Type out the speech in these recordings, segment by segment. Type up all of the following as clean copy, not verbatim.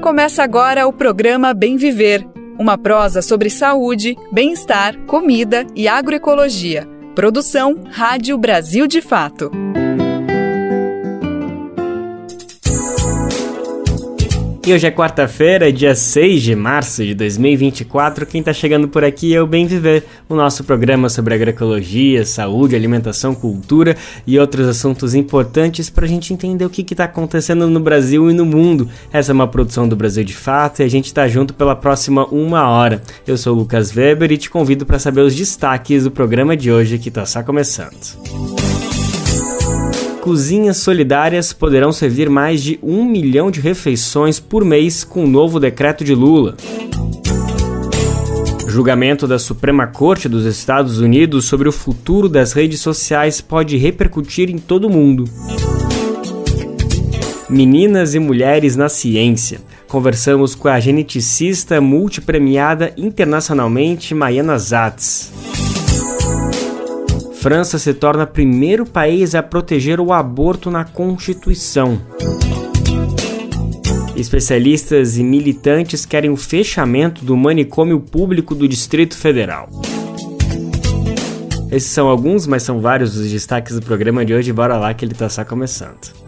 Começa agora o programa Bem Viver, uma prosa sobre saúde, bem-estar, comida e agroecologia. Produção Rádio Brasil de Fato. E hoje é quarta-feira, dia 6 de março de 2024. Quem está chegando por aqui é o Bem Viver, o nosso programa sobre agroecologia, saúde, alimentação, cultura e outros assuntos importantes para a gente entender o que está acontecendo no Brasil e no mundo. Essa é uma produção do Brasil de Fato e a gente está junto pela próxima 1 hora. Eu sou o Lucas Weber e te convido para saber os destaques do programa de hoje que está só começando. Cozinhas solidárias poderão servir mais de 1 milhão de refeições por mês com o novo decreto de Lula. Julgamento da Suprema Corte dos Estados Unidos sobre o futuro das redes sociais pode repercutir em todo o mundo. Meninas e mulheres na ciência. Conversamos com a geneticista multipremiada internacionalmente Maiana Zatz. França se torna o primeiro país a proteger o aborto na Constituição. Especialistas e militantes querem o fechamento do manicômio público do Distrito Federal. Esses são alguns, mas são vários os destaques do programa de hoje. Bora lá que ele está só começando.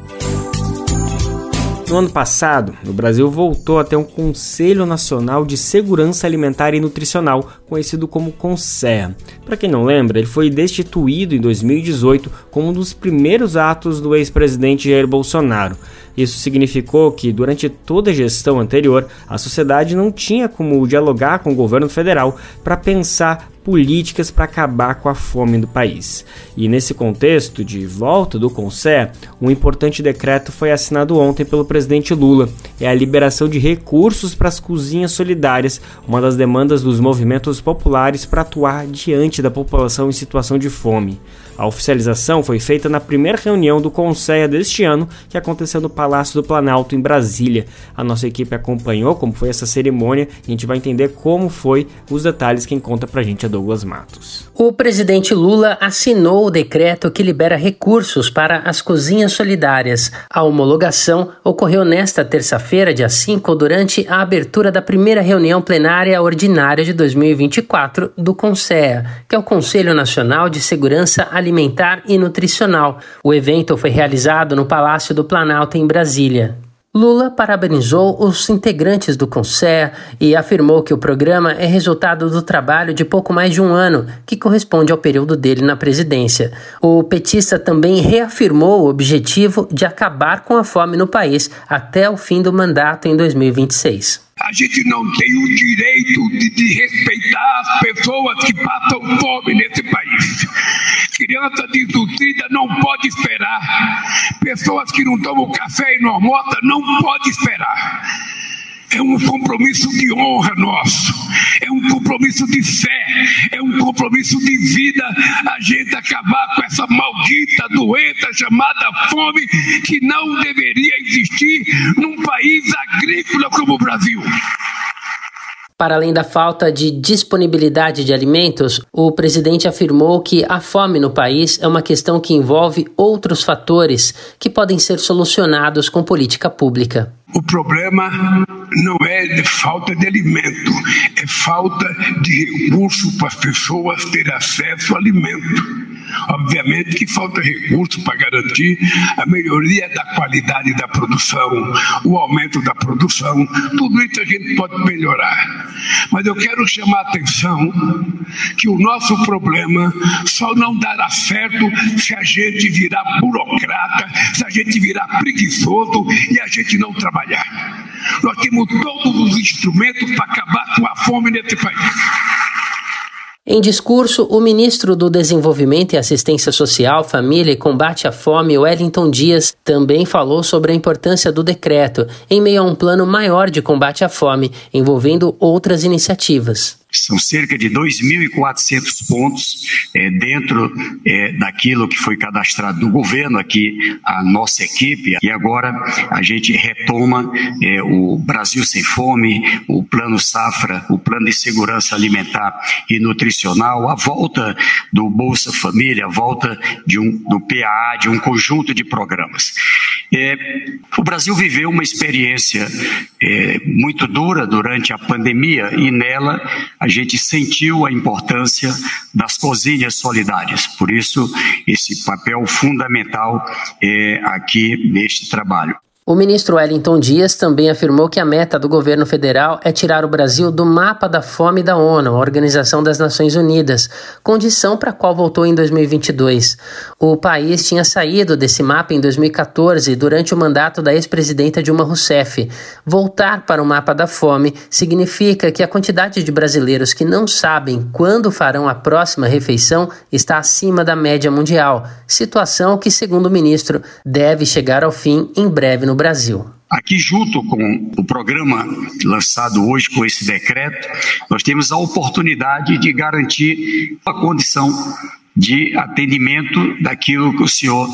No ano passado, o Brasil voltou a ter um Conselho Nacional de Segurança Alimentar e Nutricional, conhecido como CONSEA. Para quem não lembra, ele foi destituído em 2018 como um dos primeiros atos do ex-presidente Jair Bolsonaro. Isso significou que, durante toda a gestão anterior, a sociedade não tinha como dialogar com o governo federal para pensar políticas para acabar com a fome do país. E nesse contexto de volta do CONSEA, um importante decreto foi assinado ontem pelo presidente Lula. É a liberação de recursos para as cozinhas solidárias, uma das demandas dos movimentos populares para atuar diante da população em situação de fome. A oficialização foi feita na primeira reunião do CONSEA deste ano, que aconteceu no Palácio do Planalto, em Brasília. A nossa equipe acompanhou como foi essa cerimônia e a gente vai entender como foi os detalhes. Quem conta pra gente é Douglas Matos. O presidente Lula assinou o decreto que libera recursos para as cozinhas solidárias. A homologação ocorreu nesta terça-feira, dia 5, durante a abertura da primeira reunião plenária ordinária de 2024 do CONSEA, que é o Conselho Nacional de Segurança Alimentar e Nutricional. O evento foi realizado no Palácio do Planalto, em Brasília. Lula parabenizou os integrantes do CONSEA e afirmou que o programa é resultado do trabalho de pouco mais de um ano, que corresponde ao período dele na presidência. O petista também reafirmou o objetivo de acabar com a fome no país até o fim do mandato em 2026. A gente não tem o direito de respeitar as pessoas que passam fome nesse país. Criança desnutrida não pode esperar. Pessoas que não tomam café e não almoçam não podem esperar. É um compromisso de honra nosso, é um compromisso de fé, é um compromisso de vida, a gente acabar com essa maldita doença chamada fome, que não deveria existir num país agrícola como o Brasil. Para além da falta de disponibilidade de alimentos, o presidente afirmou que a fome no país é uma questão que envolve outros fatores que podem ser solucionados com política pública. O problema não é de falta de alimento, é falta de recurso para as pessoas terem acesso ao alimento. Obviamente que falta recurso para garantir a melhoria da qualidade da produção, o aumento da produção, tudo isso a gente pode melhorar. Mas eu quero chamar a atenção que o nosso problema só não dará certo se a gente virar burocrata, se a gente virar preguiçoso e a gente não trabalhar. Nós temos todos os instrumentos para acabar com a fome nesse país. Em discurso, o ministro do Desenvolvimento e Assistência Social, Família e Combate à Fome, Wellington Dias, também falou sobre a importância do decreto, em meio a um plano maior de combate à fome, envolvendo outras iniciativas. São cerca de 2.400 pontos dentro daquilo que foi cadastrado no governo, aqui a nossa equipe. E agora a gente retoma o Brasil Sem Fome, o Plano Safra, o Plano de Segurança Alimentar e Nutricional, a volta do Bolsa Família, a volta do PAA, de um conjunto de programas. O Brasil viveu uma experiência muito dura durante a pandemia e nela a gente sentiu a importância das cozinhas solidárias. Por isso, esse papel fundamental aqui neste trabalho. O ministro Wellington Dias também afirmou que a meta do governo federal é tirar o Brasil do mapa da fome da ONU, a Organização das Nações Unidas, condição para a qual voltou em 2022. O país tinha saído desse mapa em 2014, durante o mandato da ex-presidenta Dilma Rousseff. Voltar para o mapa da fome significa que a quantidade de brasileiros que não sabem quando farão a próxima refeição está acima da média mundial, situação que, segundo o ministro, deve chegar ao fim em breve no Brasil. Aqui, junto com o programa lançado hoje com esse decreto, nós temos a oportunidade de garantir a condição de atendimento daquilo que o senhor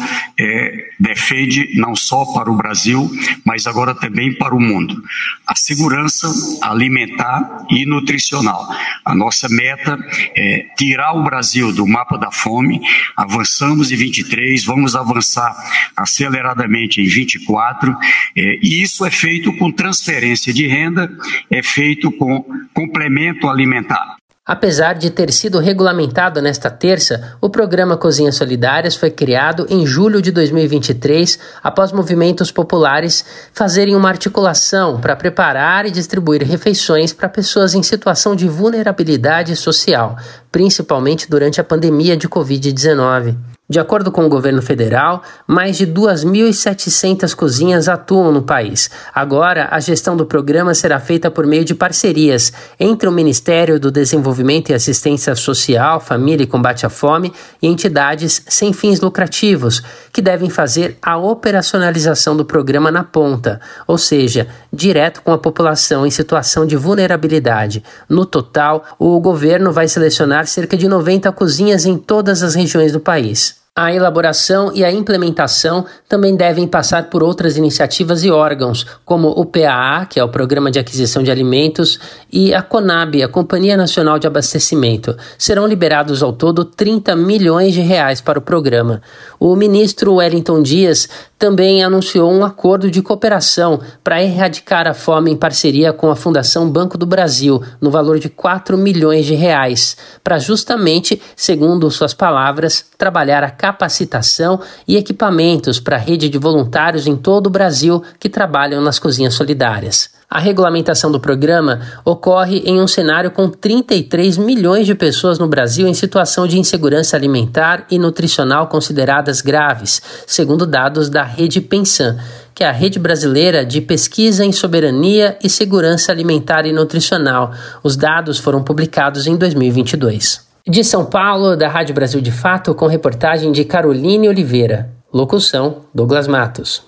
defende, não só para o Brasil, mas agora também para o mundo. A segurança alimentar e nutricional. A nossa meta é tirar o Brasil do mapa da fome. Avançamos em 23, vamos avançar aceleradamente em 24, e isso é feito com transferência de renda, é feito com complemento alimentar. Apesar de ter sido regulamentado nesta terça, o programa Cozinhas Solidárias foi criado em julho de 2023, após movimentos populares fazerem uma articulação para preparar e distribuir refeições para pessoas em situação de vulnerabilidade social, principalmente durante a pandemia de Covid-19. De acordo com o governo federal, mais de 2.700 cozinhas atuam no país. Agora, a gestão do programa será feita por meio de parcerias entre o Ministério do Desenvolvimento e Assistência Social, Família e Combate à Fome e entidades sem fins lucrativos, que devem fazer a operacionalização do programa na ponta, ou seja, direto com a população em situação de vulnerabilidade. No total, o governo vai selecionar cerca de 90 cozinhas em todas as regiões do país. A elaboração e a implementação também devem passar por outras iniciativas e órgãos, como o PAA, que é o Programa de Aquisição de Alimentos, e a CONAB, a Companhia Nacional de Abastecimento. Serão liberados ao todo 30 milhões de reais para o programa. O ministro Wellington Dias também anunciou um acordo de cooperação para erradicar a fome em parceria com a Fundação Banco do Brasil, no valor de 4 milhões de reais, para justamente, segundo suas palavras, trabalhar a capacitação e equipamentos para a rede de voluntários em todo o Brasil que trabalham nas cozinhas solidárias. A regulamentação do programa ocorre em um cenário com 33 milhões de pessoas no Brasil em situação de insegurança alimentar e nutricional consideradas graves, segundo dados da Rede Pensan, que é a Rede Brasileira de Pesquisa em Soberania e Segurança Alimentar e Nutricional. Os dados foram publicados em 2022. De São Paulo, da Rádio Brasil de Fato, com reportagem de Caroline Oliveira. Locução, Douglas Matos.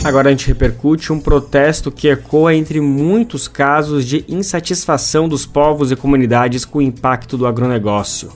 Agora a gente repercute um protesto que ecoa entre muitos casos de insatisfação dos povos e comunidades com o impacto do agronegócio.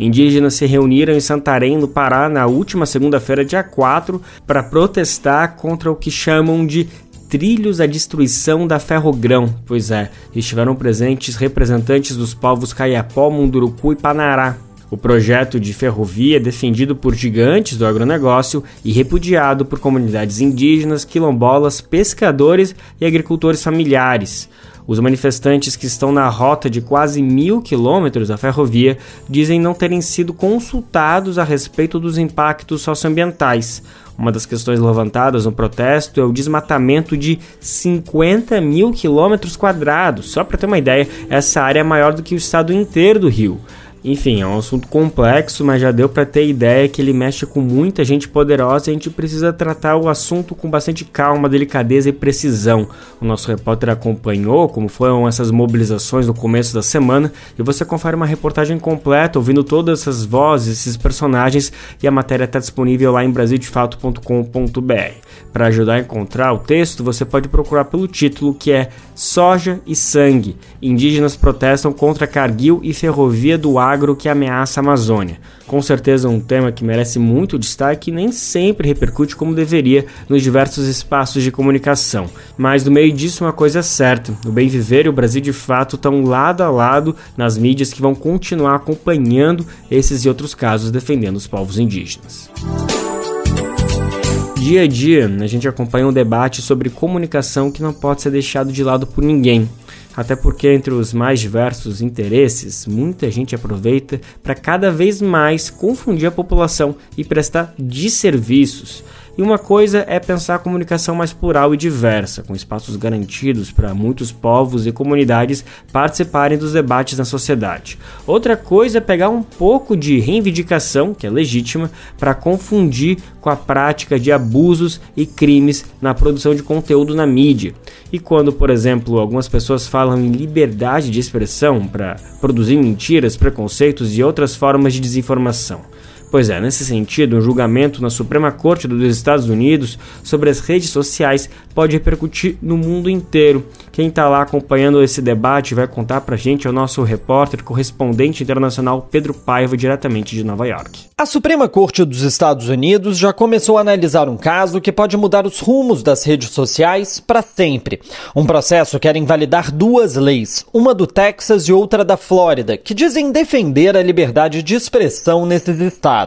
Indígenas se reuniram em Santarém, no Pará, na última segunda-feira, dia 4, para protestar contra o que chamam de trilhos à destruição da Ferrogrão. Pois é, estiveram presentes representantes dos povos Kayapó, Munduruku e Panará. O projeto de ferrovia é defendido por gigantes do agronegócio e repudiado por comunidades indígenas, quilombolas, pescadores e agricultores familiares. Os manifestantes, que estão na rota de quase 1.000 quilômetros da ferrovia, dizem não terem sido consultados a respeito dos impactos socioambientais. Uma das questões levantadas no protesto é o desmatamento de 50 mil quilômetros quadrados. Só para ter uma ideia, essa área é maior do que o estado inteiro do Rio. Enfim, é um assunto complexo, mas já deu para ter ideia que ele mexe com muita gente poderosa e a gente precisa tratar o assunto com bastante calma, delicadeza e precisão. O nosso repórter acompanhou como foram essas mobilizações no começo da semana e você confere uma reportagem completa ouvindo todas essas vozes, esses personagens, e a matéria está disponível lá em brasildefato.com.br. Para ajudar a encontrar o texto, você pode procurar pelo título, que é Soja e Sangue. Indígenas protestam contra Cargill e ferrovia do agro que ameaça a Amazônia. Com certeza um tema que merece muito destaque e nem sempre repercute como deveria nos diversos espaços de comunicação. Mas no meio disso uma coisa é certa, o Bem Viver e o Brasil de Fato estão lado a lado nas mídias que vão continuar acompanhando esses e outros casos defendendo os povos indígenas. Dia a dia, a gente acompanha um debate sobre comunicação que não pode ser deixado de lado por ninguém. Até porque entre os mais diversos interesses, muita gente aproveita para cada vez mais confundir a população e prestar desserviços. E uma coisa é pensar a comunicação mais plural e diversa, com espaços garantidos para muitos povos e comunidades participarem dos debates na sociedade. Outra coisa é pegar um pouco de reivindicação, que é legítima, para confundir com a prática de abusos e crimes na produção de conteúdo na mídia. E quando, por exemplo, algumas pessoas falam em liberdade de expressão para produzir mentiras, preconceitos e outras formas de desinformação. Pois é, nesse sentido, um julgamento na Suprema Corte dos Estados Unidos sobre as redes sociais pode repercutir no mundo inteiro. Quem está lá acompanhando esse debate vai contar pra gente é o nosso repórter correspondente internacional Pedro Paiva, diretamente de Nova York. A Suprema Corte dos Estados Unidos já começou a analisar um caso que pode mudar os rumos das redes sociais para sempre. Um processo quer invalidar duas leis, uma do Texas e outra da Flórida, que dizem defender a liberdade de expressão nesses estados.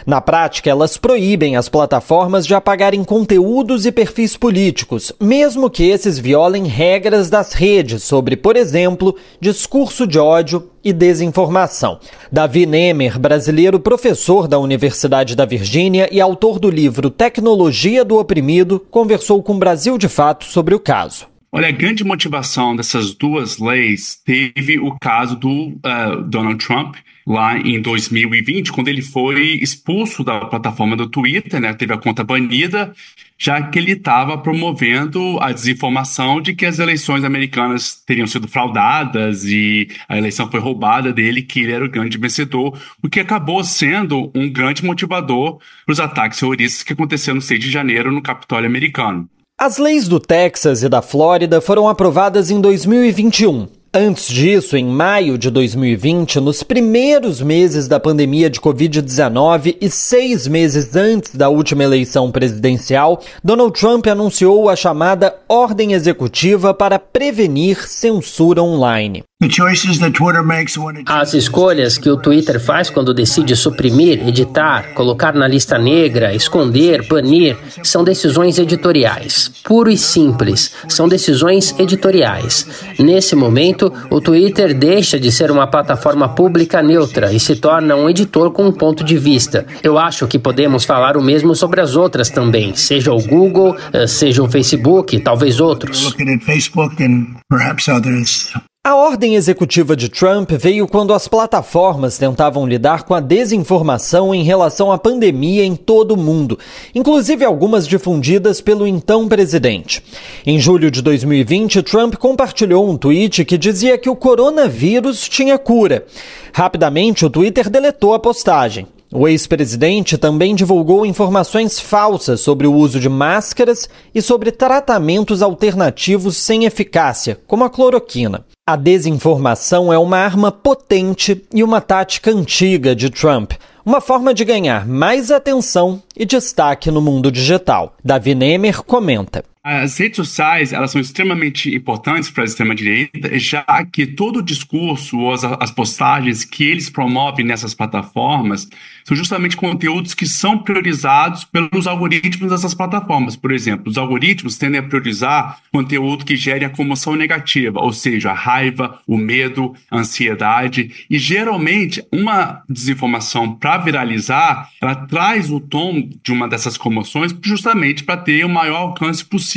Na prática, elas proíbem as plataformas de apagarem conteúdos e perfis políticos, mesmo que esses violem regras das redes sobre, por exemplo, discurso de ódio e desinformação. Davi Nemer, brasileiro, professor da Universidade da Virgínia e autor do livro Tecnologia do Oprimido, conversou com o Brasil de Fato sobre o caso. Olha, a grande motivação dessas duas leis teve o caso do Donald Trump, lá em 2020, quando ele foi expulso da plataforma do Twitter, né, teve a conta banida, já que ele estava promovendo a desinformação de que as eleições americanas teriam sido fraudadas e a eleição foi roubada dele, que ele era o grande vencedor, o que acabou sendo um grande motivador para os ataques terroristas que aconteceram no 6 de janeiro no Capitólio americano. As leis do Texas e da Flórida foram aprovadas em 2021. Antes disso, em maio de 2020, nos primeiros meses da pandemia de Covid-19 e 6 meses antes da última eleição presidencial, Donald Trump anunciou a chamada Ordem Executiva para prevenir censura online. As escolhas que o Twitter faz quando decide suprimir, editar, colocar na lista negra, esconder, banir, são decisões editoriais. Puro e simples, são decisões editoriais. Nesse momento, o Twitter deixa de ser uma plataforma pública neutra e se torna um editor com um ponto de vista. Eu acho que podemos falar o mesmo sobre as outras também, seja o Google, seja o Facebook, talvez outros. A ordem executiva de Trump veio quando as plataformas tentavam lidar com a desinformação em relação à pandemia em todo o mundo, inclusive algumas difundidas pelo então presidente. Em julho de 2020, Trump compartilhou um tweet que dizia que o coronavírus tinha cura. Rapidamente, o Twitter deletou a postagem. O ex-presidente também divulgou informações falsas sobre o uso de máscaras e sobre tratamentos alternativos sem eficácia, como a cloroquina. A desinformação é uma arma potente e uma tática antiga de Trump, uma forma de ganhar mais atenção e destaque no mundo digital. Davi Nemer comenta. As redes sociais, elas são extremamente importantes para a extrema-direita, já que todo o discurso ou as postagens que eles promovem nessas plataformas são justamente conteúdos que são priorizados pelos algoritmos dessas plataformas. Por exemplo, os algoritmos tendem a priorizar conteúdo que gere a comoção negativa, ou seja, a raiva, o medo, a ansiedade. E, geralmente, uma desinformação para viralizar, ela traz o tom de uma dessas comoções justamente para ter o maior alcance possível.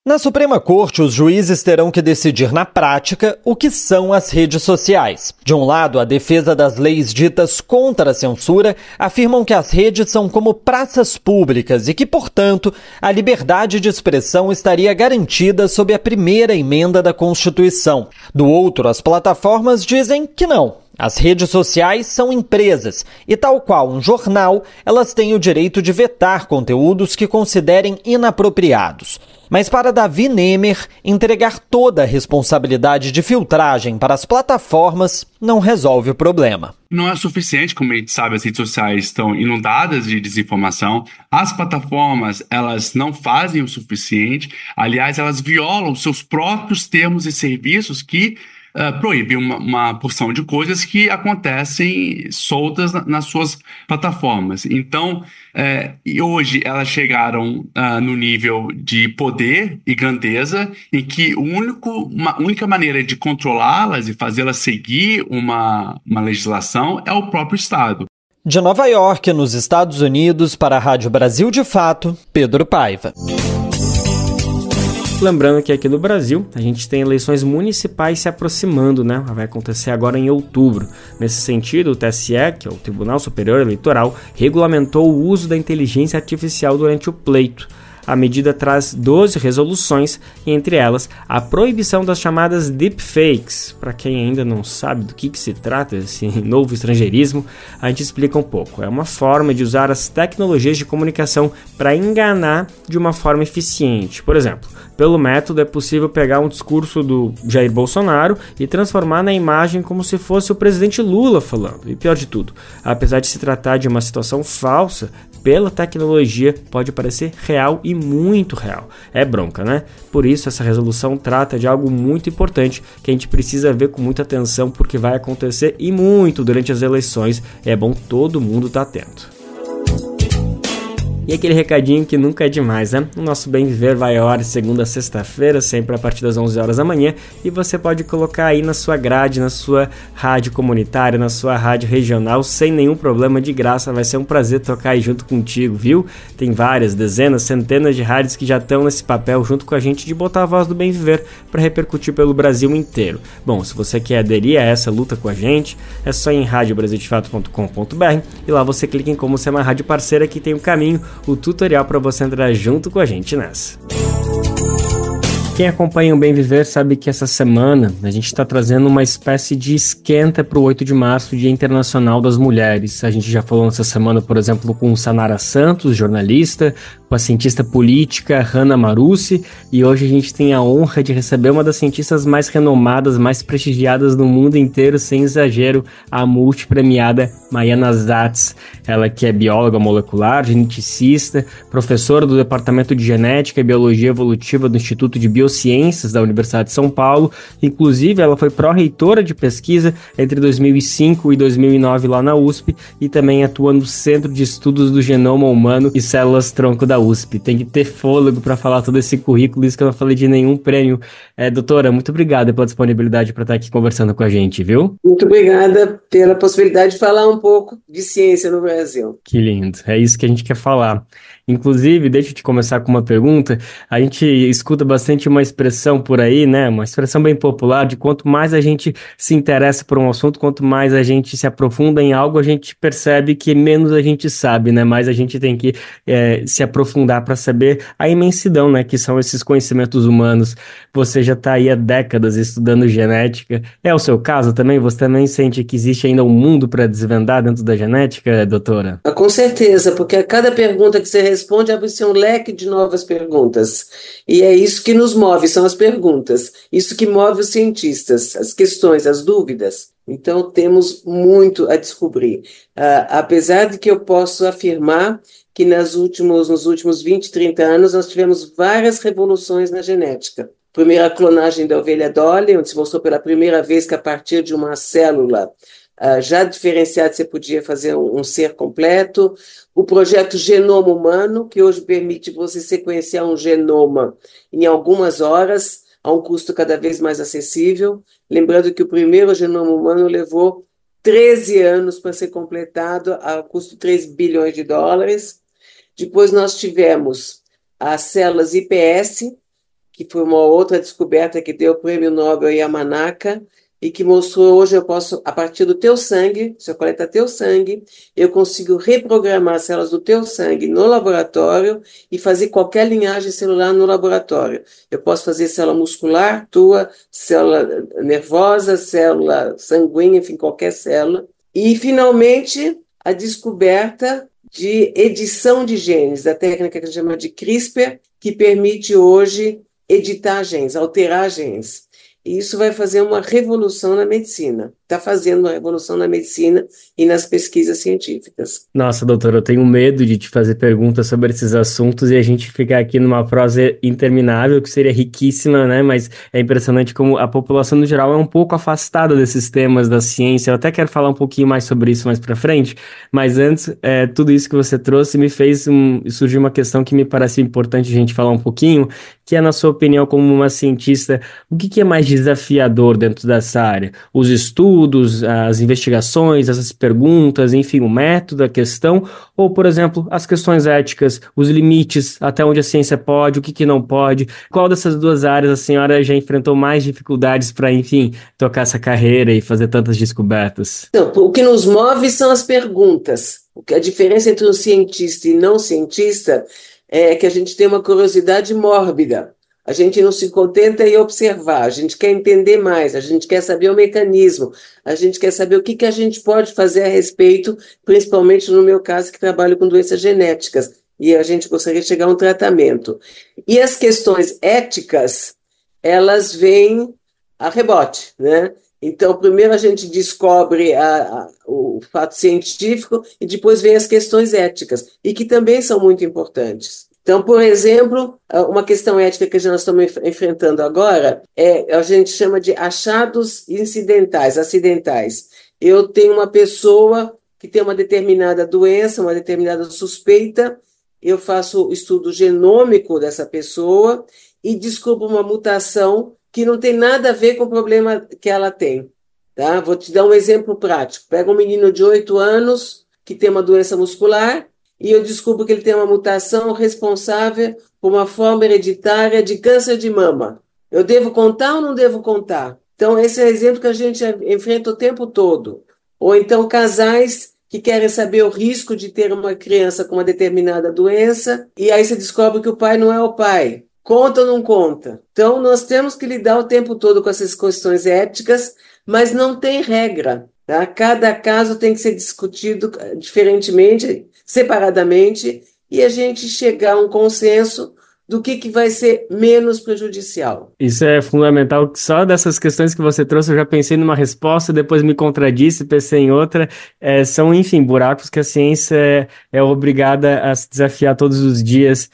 Na Suprema Corte, os juízes terão que decidir na prática o que são as redes sociais. De um lado, a defesa das leis ditas contra a censura afirmam que as redes são como praças públicas e que, portanto, a liberdade de expressão estaria garantida sob a primeira emenda da Constituição. Do outro, as plataformas dizem que não. As redes sociais são empresas e, tal qual um jornal, elas têm o direito de vetar conteúdos que considerem inapropriados. Mas para Davi Nemer, entregar toda a responsabilidade de filtragem para as plataformas não resolve o problema. Não é suficiente, como a gente sabe, as redes sociais estão inundadas de desinformação. As plataformas, elas não fazem o suficiente. Aliás, elas violam seus próprios termos e serviços que proíbe uma porção de coisas que acontecem soltas nas suas plataformas. Então, e hoje elas chegaram no nível de poder e grandeza em que a única maneira de controlá-las e fazê-las seguir uma legislação é o próprio Estado. De Nova York, nos Estados Unidos, para a Rádio Brasil de Fato, Pedro Paiva. Lembrando que aqui no Brasil a gente tem eleições municipais se aproximando, né? Vai acontecer agora em outubro. Nesse sentido, o TSE, que é o Tribunal Superior Eleitoral, regulamentou o uso da inteligência artificial durante o pleito. A medida traz 12 resoluções e, entre elas, a proibição das chamadas deepfakes. Para quem ainda não sabe do que se trata esse novo estrangeirismo, a gente explica um pouco. É uma forma de usar as tecnologias de comunicação para enganar de uma forma eficiente. Por exemplo, pelo método é possível pegar um discurso do Jair Bolsonaro e transformar na imagem como se fosse o presidente Lula falando. E pior de tudo, apesar de se tratar de uma situação falsa, pela tecnologia pode parecer real e muito real. É bronca, né? Por isso essa resolução trata de algo muito importante que a gente precisa ver com muita atenção porque vai acontecer e muito durante as eleições. É bom todo mundo estar atento. E aquele recadinho que nunca é demais, né? O nosso Bem Viver vai ao ar de segunda a sexta-feira, sempre a partir das 11 horas da manhã, e você pode colocar aí na sua grade, na sua rádio comunitária, na sua rádio regional, sem nenhum problema, de graça. Vai ser um prazer tocar aí junto contigo, viu? Tem várias, dezenas, centenas de rádios que já estão nesse papel junto com a gente de botar a voz do Bem Viver para repercutir pelo Brasil inteiro. Bom, se você quer aderir a essa luta com a gente, é só ir em radiobrasildefato.com.br e lá você clica em como ser uma rádio parceira que tem o caminho, o tutorial para você entrar junto com a gente nessa. Quem acompanha o Bem Viver sabe que essa semana a gente está trazendo uma espécie de esquenta para o 8 de março, Dia Internacional das Mulheres. A gente já falou nessa semana, por exemplo, com Sanara Santos, jornalista, com a cientista política Hanna Marussi, e hoje a gente tem a honra de receber uma das cientistas mais renomadas, mais prestigiadas no mundo inteiro, sem exagero, a multipremiada Mariana Zatz. Ela que é bióloga molecular, geneticista, professora do Departamento de Genética e Biologia Evolutiva do Instituto de Biociências da Universidade de São Paulo. Inclusive, ela foi pró-reitora de pesquisa entre 2005 e 2009 lá na USP e também atua no Centro de Estudos do Genoma Humano e Células-Tronco da USP. Tem que ter fôlego para falar todo esse currículo, isso que eu não falei de nenhum prêmio. Doutora, muito obrigada pela disponibilidade para estar aqui conversando com a gente, viu? Muito obrigada pela possibilidade de falar um pouco de ciência no Brasil. Que lindo, é isso que a gente quer falar. Inclusive, deixa eu te começar com uma pergunta. A gente escuta bastante uma expressão por aí, né? Uma expressão bem popular de quanto mais a gente se interessa por um assunto, quanto mais a gente se aprofunda em algo, a gente percebe que menos a gente sabe, né? Mais a gente tem que se aprofundar para saber a imensidão, né? Que são esses conhecimentos humanos. Você já está aí há décadas estudando genética. É o seu caso também? Você também sente que existe ainda um mundo para desvendar dentro da genética, doutora? Com certeza, porque a cada pergunta que você responde abre-se um leque de novas perguntas. E é isso que nos move, são as perguntas. Isso que move os cientistas, as questões, as dúvidas. Então, temos muito a descobrir. Apesar de que eu posso afirmar que nos últimos 20, 30 anos, nós tivemos várias revoluções na genética. Primeiro, a clonagem da ovelha Dolly, onde se mostrou pela primeira vez que a partir de uma célula já diferenciada você podia fazer um ser completo. O projeto Genoma Humano, que hoje permite você sequenciar um genoma em algumas horas, a um custo cada vez mais acessível. Lembrando que o primeiro genoma humano levou 13 anos para ser completado, a custo de 3 bilhões de dólares. Depois nós tivemos as células iPS, que foi uma outra descoberta que deu o prêmio Nobel Yamanaka, e que mostrou hoje eu posso, a partir do teu sangue, se eu coletar teu sangue, eu consigo reprogramar as células do teu sangue no laboratório e fazer qualquer linhagem celular no laboratório. Eu posso fazer célula muscular, tua, célula nervosa, célula sanguínea, enfim, qualquer célula. E, finalmente, a descoberta de edição de genes, da técnica que a gente chama de CRISPR, que permite hoje editar genes, alterar genes. E isso vai fazer uma revolução na medicina. Está fazendo uma revolução na medicina e nas pesquisas científicas. Nossa, doutora, eu tenho medo de te fazer perguntas sobre esses assuntos e a gente ficar aqui numa prosa interminável, que seria riquíssima, né? Mas é impressionante como a população no geral é um pouco afastada desses temas da ciência. Eu até quero falar um pouquinho mais sobre isso mais para frente, mas antes, tudo isso que você trouxe me fez surgir uma questão que me parece importante a gente falar um pouquinho, que é, na sua opinião, como uma cientista, o que é mais desafiador dentro dessa área? Os estudos, as investigações, essas perguntas, enfim, o método, a questão, ou, por exemplo, as questões éticas, os limites, até onde a ciência pode, o que não pode? Qual dessas duas áreas a senhora já enfrentou mais dificuldades para, enfim, tocar essa carreira e fazer tantas descobertas? Então, o que nos move são as perguntas. A diferença entre um cientista e não cientista é que a gente tem uma curiosidade mórbida. A gente não se contenta em observar, a gente quer entender mais, a gente quer saber o mecanismo, a gente quer saber o que a gente pode fazer a respeito, principalmente no meu caso, que trabalho com doenças genéticas, e a gente gostaria de chegar a um tratamento. E as questões éticas, elas vêm a rebote, né? Então, primeiro a gente descobre o fato científico e depois vem as questões éticas, e que também são muito importantes. Então, por exemplo, uma questão ética que nós estamos enfrentando agora a gente chama de achados acidentais. Eu tenho uma pessoa que tem uma determinada doença, uma determinada suspeita, eu faço o estudo genômico dessa pessoa e descubro uma mutação que não tem nada a ver com o problema que ela tem. Tá? Vou te dar um exemplo prático. Pega um menino de 8 anos que tem uma doença muscular, e eu descubro que ele tem uma mutação responsável por uma forma hereditária de câncer de mama. Eu devo contar ou não devo contar? Então, esse é o exemplo que a gente enfrenta o tempo todo. Ou então, casais que querem saber o risco de ter uma criança com uma determinada doença, e aí você descobre que o pai não é o pai. Conta ou não conta? Então, nós temos que lidar o tempo todo com essas questões éticas, mas não tem regra. Tá? Cada caso tem que ser discutido diferentemente, separadamente, e a gente chegar a um consenso do que vai ser menos prejudicial. Isso é fundamental. Só dessas questões que você trouxe, eu já pensei numa resposta, depois me contradisse, pensei em outra. São, enfim, buracos que a ciência é obrigada a se desafiar todos os dias.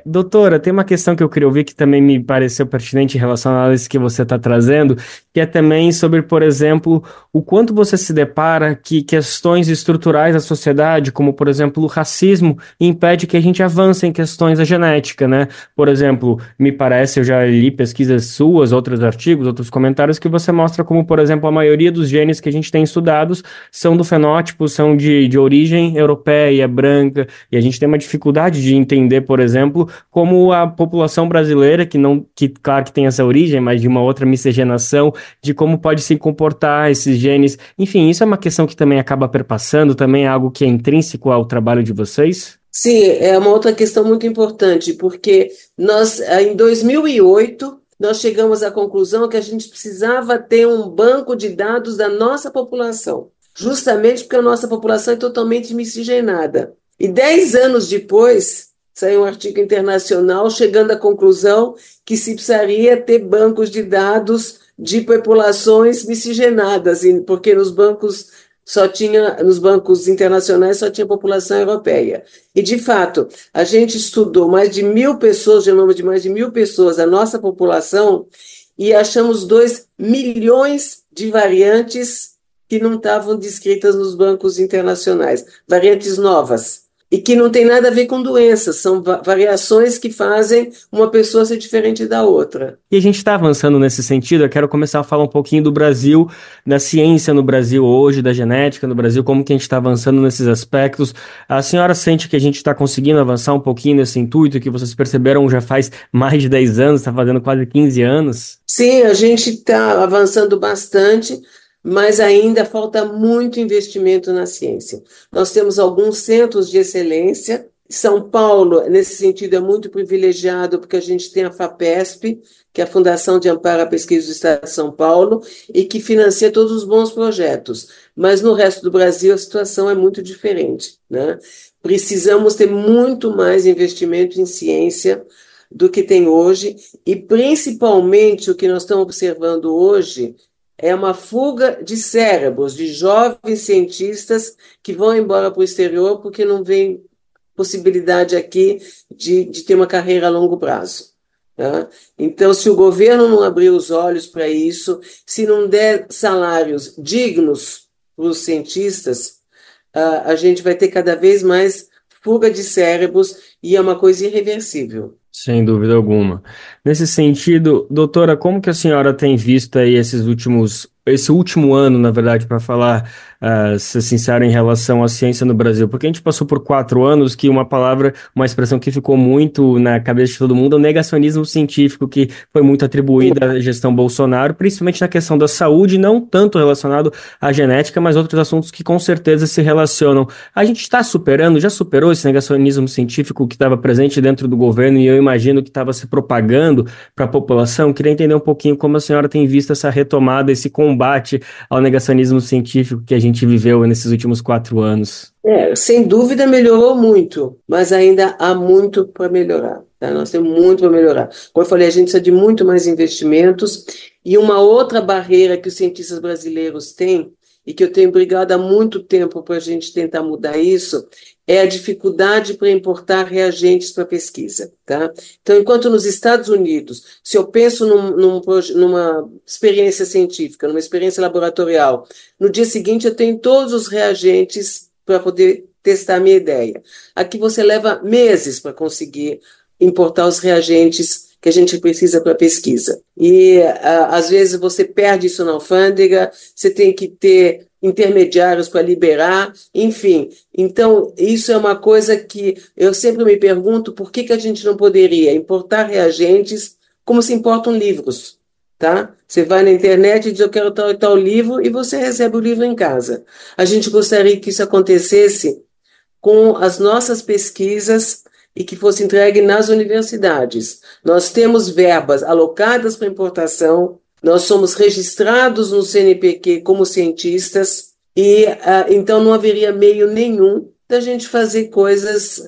Doutora, tem uma questão que eu queria ouvir que também me pareceu pertinente em relação à análise que você está trazendo, que é também sobre, por exemplo, o quanto você se depara que questões estruturais da sociedade, como, por exemplo, o racismo, impede que a gente avance em questões da genética, né? Por exemplo, me parece, eu já li pesquisas suas, outros artigos, outros comentários, que você mostra como, por exemplo, a maioria dos genes que a gente tem estudados são do fenótipo, são de origem europeia, branca, e a gente tem uma dificuldade de entender, por exemplo, como a população brasileira, que claro que tem essa origem, mas de uma outra miscigenação, de como pode se comportar esses genes. Enfim, isso é uma questão que também acaba perpassando, também é algo que é intrínseco ao trabalho de vocês? Sim, é uma outra questão muito importante, porque nós, em 2008, nós chegamos à conclusão que a gente precisava ter um banco de dados da nossa população, justamente porque a nossa população é totalmente miscigenada. E 10 anos depois, saiu um artigo internacional chegando à conclusão que se precisaria ter bancos de dados de populações miscigenadas, porque nos bancos internacionais só tinha população europeia. E, de fato, a gente estudou mais de 1.000 pessoas, genoma de mais de 1.000 pessoas, a nossa população, e achamos 2 milhões de variantes que não estavam descritas nos bancos internacionais, variantes novas. e que não tem nada a ver com doenças, são variações que fazem uma pessoa ser diferente da outra. E a gente está avançando nesse sentido. Eu quero começar a falar um pouquinho do Brasil, da ciência no Brasil hoje, da genética no Brasil, como que a gente está avançando nesses aspectos. A senhora sente que a gente está conseguindo avançar um pouquinho nesse intuito, que vocês perceberam já faz mais de 10 anos, está fazendo quase 15 anos? Sim, a gente está avançando bastante, mas ainda falta muito investimento na ciência. Nós temos alguns centros de excelência. São Paulo, nesse sentido, é muito privilegiado, porque a gente tem a FAPESP, que é a Fundação de Amparo à Pesquisa do Estado de São Paulo, e que financia todos os bons projetos. Mas no resto do Brasil a situação é muito diferente, né? Precisamos ter muito mais investimento em ciência do que tem hoje, e principalmente o que nós estamos observando hoje é uma fuga de cérebros, de jovens cientistas que vão embora para o exterior porque não vem possibilidade aqui de ter uma carreira a longo prazo. Tá? Então, se o governo não abrir os olhos para isso, se não der salários dignos para os cientistas, a gente vai ter cada vez mais fuga de cérebros e é uma coisa irreversível. Sem dúvida alguma. Nesse sentido, doutora, como que a senhora tem visto aí esse último ano, na verdade, para falar, ser sincero, em relação à ciência no Brasil? Porque a gente passou por 4 anos que uma expressão que ficou muito na cabeça de todo mundo é o negacionismo científico, que foi muito atribuído à gestão Bolsonaro, principalmente na questão da saúde, não tanto relacionado à genética, mas outros assuntos que com certeza se relacionam. A gente já superou esse negacionismo científico que estava presente dentro do governo e eu imagino que estava se propagando para a população. Queria entender um pouquinho como a senhora tem visto essa retomada, esse combate ao negacionismo científico que a gente viveu nesses últimos 4 anos. Sem dúvida melhorou muito, mas ainda há muito para melhorar. Tá? Nós temos muito para melhorar. Como eu falei, a gente precisa de muito mais investimentos, e uma outra barreira que os cientistas brasileiros têm, e que eu tenho brigado há muito tempo para a gente tentar mudar isso, é a dificuldade para importar reagentes para pesquisa. Tá? Então, enquanto nos Estados Unidos, se eu penso numa experiência científica, numa experiência laboratorial, no dia seguinte eu tenho todos os reagentes para poder testar a minha ideia. Aqui você leva meses para conseguir importar os reagentes que a gente precisa para pesquisa. E, às vezes, você perde isso na alfândega, você tem que ter intermediários para liberar, enfim. Então, isso é uma coisa que eu sempre me pergunto, por que a gente não poderia importar reagentes como se importam livros, tá? Você vai na internet e diz, eu quero tal e tal livro, e você recebe o livro em casa. A gente gostaria que isso acontecesse com as nossas pesquisas e que fosse entregue nas universidades. Nós temos verbas alocadas para importação, nós somos registrados no CNPq como cientistas, e então não haveria meio nenhum da gente fazer coisas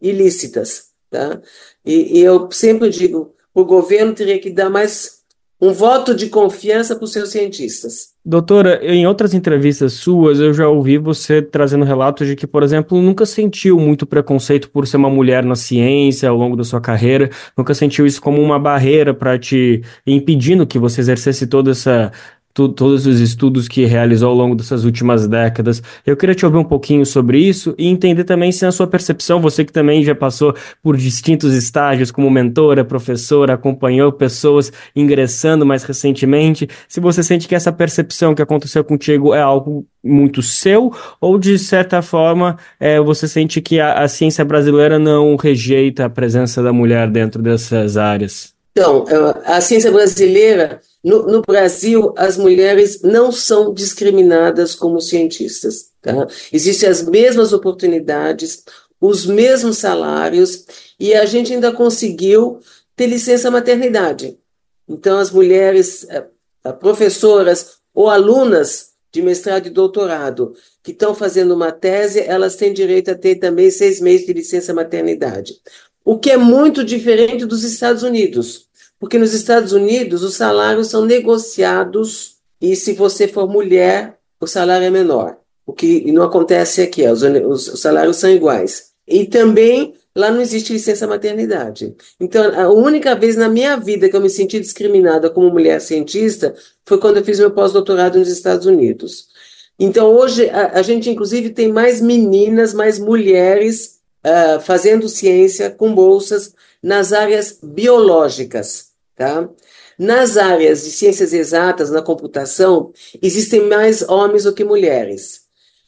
ilícitas. Tá? E eu sempre digo, o governo teria que dar mais um voto de confiança para os seus cientistas. Doutora, em outras entrevistas suas, eu já ouvi você trazendo relatos de que, por exemplo, nunca sentiu muito preconceito por ser uma mulher na ciência ao longo da sua carreira, nunca sentiu isso como uma barreira para te impedindo que você exercesse todos os estudos que realizou ao longo dessas últimas décadas. Eu queria te ouvir um pouquinho sobre isso e entender também se na sua percepção, você que também já passou por distintos estágios como mentora, professora, acompanhou pessoas ingressando mais recentemente, se você sente que essa percepção que aconteceu contigo é algo muito seu ou, de certa forma, você sente que a ciência brasileira não rejeita a presença da mulher dentro dessas áreas? Então, a ciência brasileira, no Brasil, as mulheres não são discriminadas como cientistas. Tá? Existem as mesmas oportunidades, os mesmos salários, e a gente ainda conseguiu ter licença maternidade. Então, as mulheres, professoras ou alunas de mestrado e doutorado que estão fazendo uma tese, elas têm direito a ter também 6 meses de licença maternidade. O que é muito diferente dos Estados Unidos, porque nos Estados Unidos os salários são negociados e, se você for mulher, o salário é menor. O que não acontece aqui, os salários são iguais. E também lá não existe licença maternidade. Então, a única vez na minha vida que eu me senti discriminada como mulher cientista foi quando eu fiz meu pós-doutorado nos Estados Unidos. Então, hoje, a gente, inclusive, tem mais meninas, mais mulheres fazendo ciência com bolsas nas áreas biológicas, tá? Nas áreas de ciências exatas, na computação, existem mais homens do que mulheres.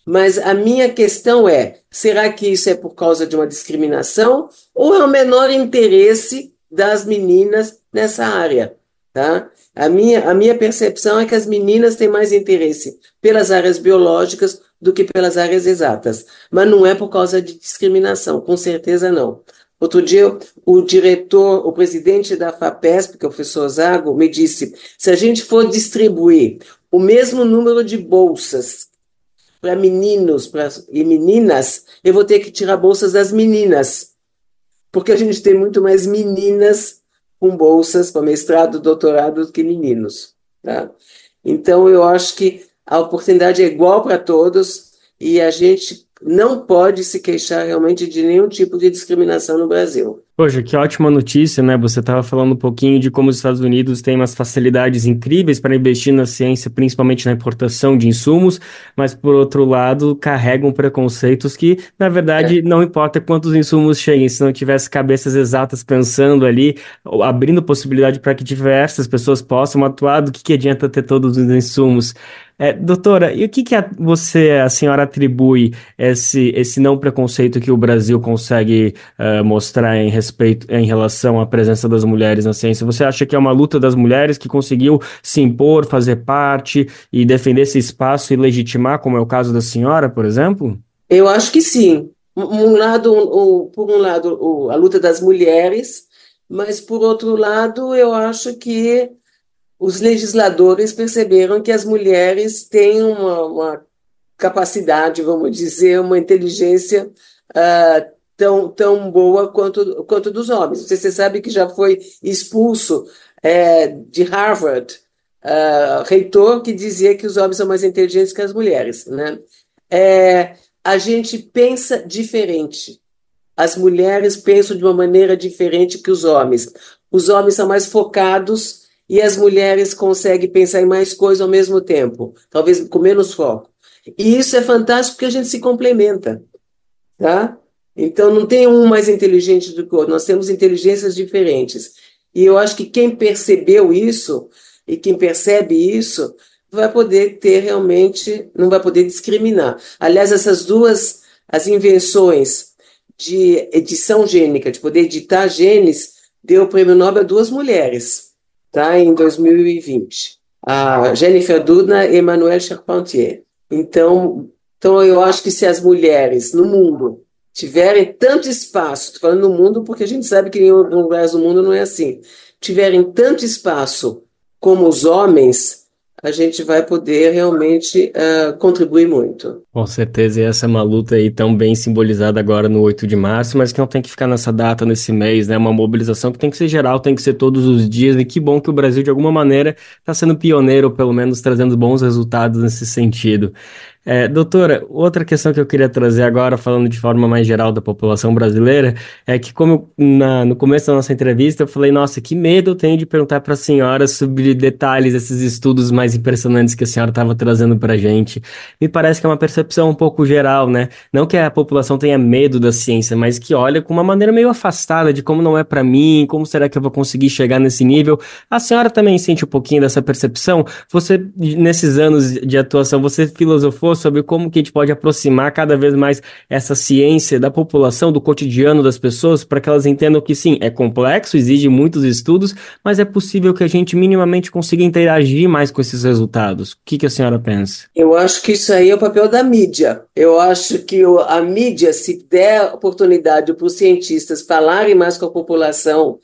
Mas a minha questão é, será que isso é por causa de uma discriminação ou é o menor interesse das meninas nessa área, tá? A minha percepção é que as meninas têm mais interesse pelas áreas biológicas do que pelas áreas exatas, mas não é por causa de discriminação, com certeza não. Outro dia, o presidente da FAPESP, que é o professor Zago, me disse, se a gente for distribuir o mesmo número de bolsas para meninos e meninas, eu vou ter que tirar bolsas das meninas, porque a gente tem muito mais meninas com bolsas para mestrado, doutorado do que meninos, tá? Então, eu acho que a oportunidade é igual para todos e a gente não pode se queixar realmente de nenhum tipo de discriminação no Brasil. Poxa, que ótima notícia, né? Você estava falando um pouquinho de como os Estados Unidos têm umas facilidades incríveis para investir na ciência, principalmente na importação de insumos, mas, por outro lado, carregam preconceitos que, na verdade, não importa quantos insumos cheguem, se não tivesse cabeças exatas pensando ali, abrindo possibilidade para que diversas pessoas possam atuar, do que adianta ter todos os insumos? Doutora, e o que a senhora atribui esse não preconceito que o Brasil consegue mostrar em relação à presença das mulheres na ciência? Você acha que é uma luta das mulheres que conseguiu se impor, fazer parte e defender esse espaço e legitimar, como é o caso da senhora, por exemplo? Eu acho que sim. Por um lado, a luta das mulheres, mas, por outro lado, eu acho que os legisladores perceberam que as mulheres têm uma capacidade, vamos dizer, uma inteligência tão boa quanto dos homens. Você sabe que já foi expulso de Harvard, reitor que dizia que os homens são mais inteligentes que as mulheres, né? A gente pensa diferente. As mulheres pensam de uma maneira diferente que os homens. Os homens são mais focados e as mulheres conseguem pensar em mais coisas ao mesmo tempo, talvez com menos foco. E isso é fantástico porque a gente se complementa, tá? Então não tem um mais inteligente do que o outro, nós temos inteligências diferentes. E eu acho que quem percebeu isso e quem percebe isso vai poder ter realmente, não vai poder discriminar. Aliás, as invenções de edição gênica, de poder editar genes, deu o prêmio Nobel a 2 mulheres, tá? Em 2020. A Jennifer Doudna e Emmanuelle Charpentier. Então, eu acho que se as mulheres no mundo tiverem tanto espaço, estou falando no mundo porque a gente sabe que em outros lugares do mundo não é assim, tiverem tanto espaço como os homens, a gente vai poder realmente contribuir muito. Com certeza, e essa é uma luta aí tão bem simbolizada agora no 8 de março, mas que não tem que ficar nessa data, nesse mês, né? Uma mobilização que tem que ser geral, tem que ser todos os dias, e que bom que o Brasil, de alguma maneira, está sendo pioneiro, ou pelo menos trazendo bons resultados nesse sentido. Doutora, outra questão que eu queria trazer agora, falando de forma mais geral da população brasileira, é que como no começo da nossa entrevista eu falei, nossa, que medo eu tenho de perguntar para a senhora sobre detalhes desses estudos mais impressionantes que a senhora estava trazendo para a gente. Me parece que é uma percepção um pouco geral, né? Não que a população tenha medo da ciência, mas que olha com uma maneira meio afastada de como não é para mim, como será que eu vou conseguir chegar nesse nível. A senhora também sente um pouquinho dessa percepção? Você, nesses anos de atuação, você filosofou sobre como que a gente pode aproximar cada vez mais essa ciência da população, do cotidiano das pessoas, para que elas entendam que sim, é complexo, exige muitos estudos, mas é possível que a gente minimamente consiga interagir mais com esses resultados. O que a senhora pensa? Eu acho que isso aí é o papel da mídia. Eu acho que a mídia, se der oportunidade para os cientistas falarem mais com a população,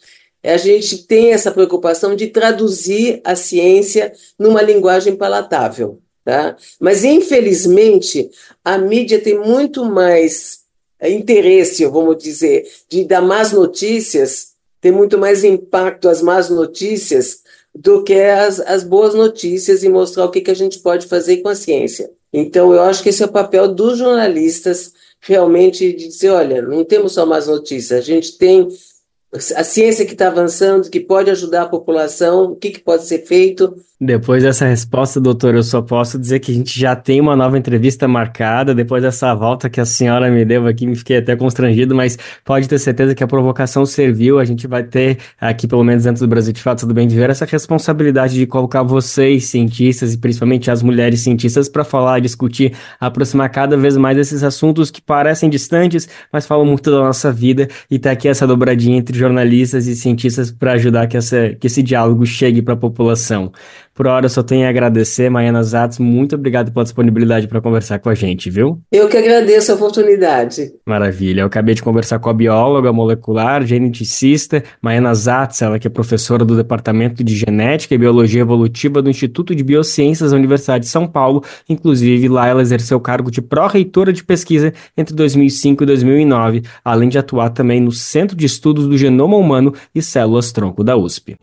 a gente tem essa preocupação de traduzir a ciência numa linguagem palatável. Tá? Mas, infelizmente, a mídia tem muito mais interesse, vamos dizer, de dar más notícias, tem muito mais impacto as más notícias do que as boas notícias e mostrar o que a gente pode fazer com a ciência. Então, eu acho que esse é o papel dos jornalistas, realmente, de dizer, olha, não temos só más notícias, a gente tem A ciência que está avançando, que pode ajudar a população, o que pode ser feito? Depois dessa resposta, doutor, eu só posso dizer que a gente já tem uma nova entrevista marcada. Depois dessa volta que a senhora me deu aqui, me fiquei até constrangido, mas pode ter certeza que a provocação serviu. A gente vai ter aqui, pelo menos dentro do Brasil de Fato do Bem Viver, essa responsabilidade de colocar vocês, cientistas, e principalmente as mulheres cientistas, para falar, discutir, aproximar cada vez mais esses assuntos que parecem distantes, mas falam muito da nossa vida, e tá aqui essa dobradinha entre jornalistas e cientistas para ajudar que esse diálogo chegue para a população. Por hora, eu só tenho a agradecer, Maiana Zatz, muito obrigado pela disponibilidade para conversar com a gente, viu? Eu que agradeço a oportunidade. Maravilha, eu acabei de conversar com a bióloga molecular, geneticista, Maiana Zatz, ela que é professora do Departamento de Genética e Biologia Evolutiva do Instituto de Biociências da Universidade de São Paulo. Inclusive, lá ela exerceu o cargo de pró-reitora de pesquisa entre 2005 e 2009, além de atuar também no Centro de Estudos do Genoma Humano e Células-Tronco da USP.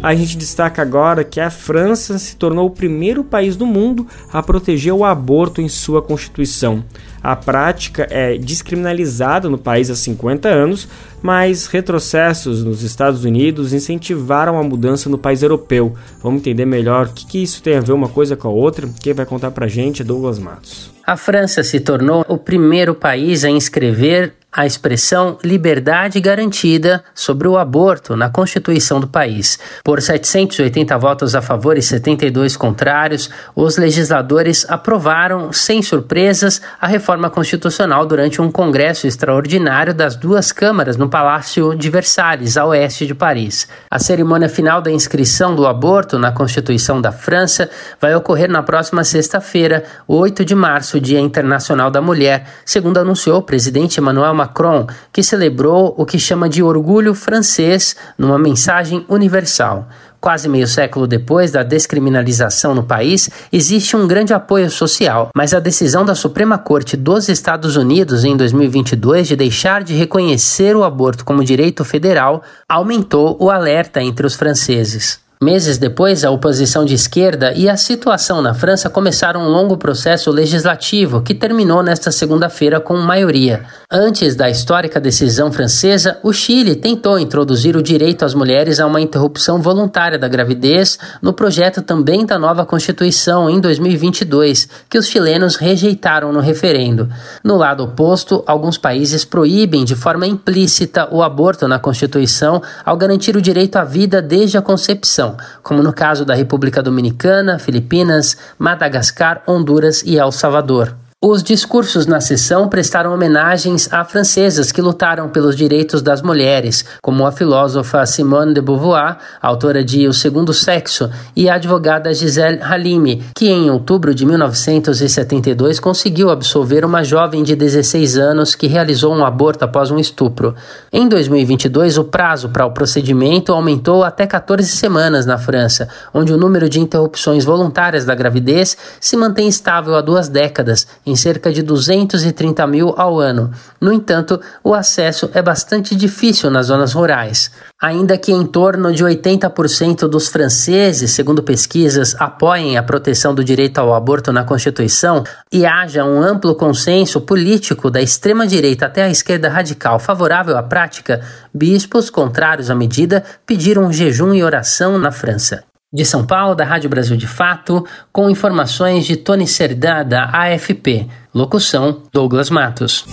A gente destaca agora que a França se tornou o primeiro país do mundo a proteger o aborto em sua Constituição. A prática é descriminalizada no país há 50 anos, mas retrocessos nos Estados Unidos incentivaram a mudança no país europeu. Vamos entender melhor o que isso tem a ver uma coisa com a outra? Quem vai contar pra gente é Douglas Matos. A França se tornou o primeiro país a inscrever a expressão liberdade garantida sobre o aborto na Constituição do país. Por 780 votos a favor e 72 contrários, os legisladores aprovaram, sem surpresas, a reforma constitucional durante um congresso extraordinário das duas câmaras no Palácio de Versalhes, a oeste de Paris. A cerimônia final da inscrição do aborto na Constituição da França vai ocorrer na próxima sexta-feira, 8 de março, Dia Internacional da Mulher, segundo anunciou o presidente Emmanuel Macron, que celebrou o que chama de orgulho francês numa mensagem universal. Quase meio século depois da descriminalização no país, existe um grande apoio social, mas a decisão da Suprema Corte dos Estados Unidos em 2022 de deixar de reconhecer o aborto como direito federal aumentou o alerta entre os franceses. Meses depois, a oposição de esquerda e a situação na França começaram um longo processo legislativo que terminou nesta segunda-feira com maioria. Antes da histórica decisão francesa, o Chile tentou introduzir o direito às mulheres a uma interrupção voluntária da gravidez no projeto também da nova Constituição em 2022, que os chilenos rejeitaram no referendo. No lado oposto, alguns países proíbem de forma implícita o aborto na Constituição ao garantir o direito à vida desde a concepção, como no caso da República Dominicana, Filipinas, Madagascar, Honduras e El Salvador. Os discursos na sessão prestaram homenagens a francesas que lutaram pelos direitos das mulheres, como a filósofa Simone de Beauvoir, autora de O Segundo Sexo, e a advogada Gisèle Halimi, que em outubro de 1972 conseguiu absolver uma jovem de 16 anos que realizou um aborto após um estupro. Em 2022, o prazo para o procedimento aumentou até 14 semanas na França, onde o número de interrupções voluntárias da gravidez se mantém estável há 2 décadas, em cerca de 230 mil ao ano. No entanto, o acesso é bastante difícil nas zonas rurais. Ainda que em torno de 80% dos franceses, segundo pesquisas, apoiem a proteção do direito ao aborto na Constituição e haja um amplo consenso político da extrema-direita até a esquerda radical favorável à prática, bispos contrários à medida pediram jejum e oração na França. De São Paulo, da Rádio Brasil de Fato, com informações de Tony Serdá, da AFP. Locução, Douglas Matos.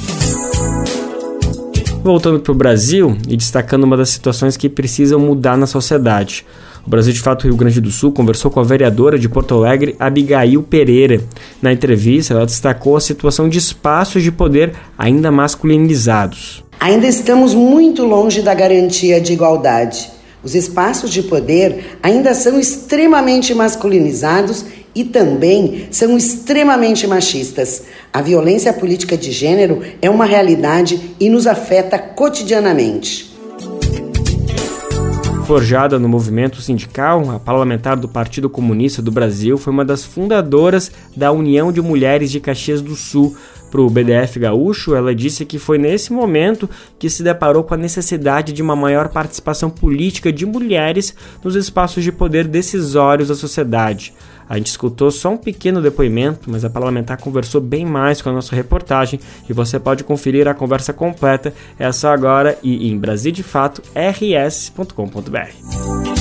Voltando para o Brasil e destacando uma das situações que precisam mudar na sociedade. O Brasil de Fato Rio Grande do Sul conversou com a vereadora de Porto Alegre, Abigail Pereira. Na entrevista, ela destacou a situação de espaços de poder ainda masculinizados. Ainda estamos muito longe da garantia de igualdade. Os espaços de poder ainda são extremamente masculinizados e também são extremamente machistas. A violência política de gênero é uma realidade e nos afeta cotidianamente. Forjada no movimento sindical, a parlamentar do Partido Comunista do Brasil foi uma das fundadoras da União de Mulheres de Caxias do Sul. Para o BDF Gaúcho, ela disse que foi nesse momento que se deparou com a necessidade de uma maior participação política de mulheres nos espaços de poder decisórios da sociedade. A gente escutou só um pequeno depoimento, mas a parlamentar conversou bem mais com a nossa reportagem e você pode conferir a conversa completa, é só agora e em brasildefato.rs.com.br.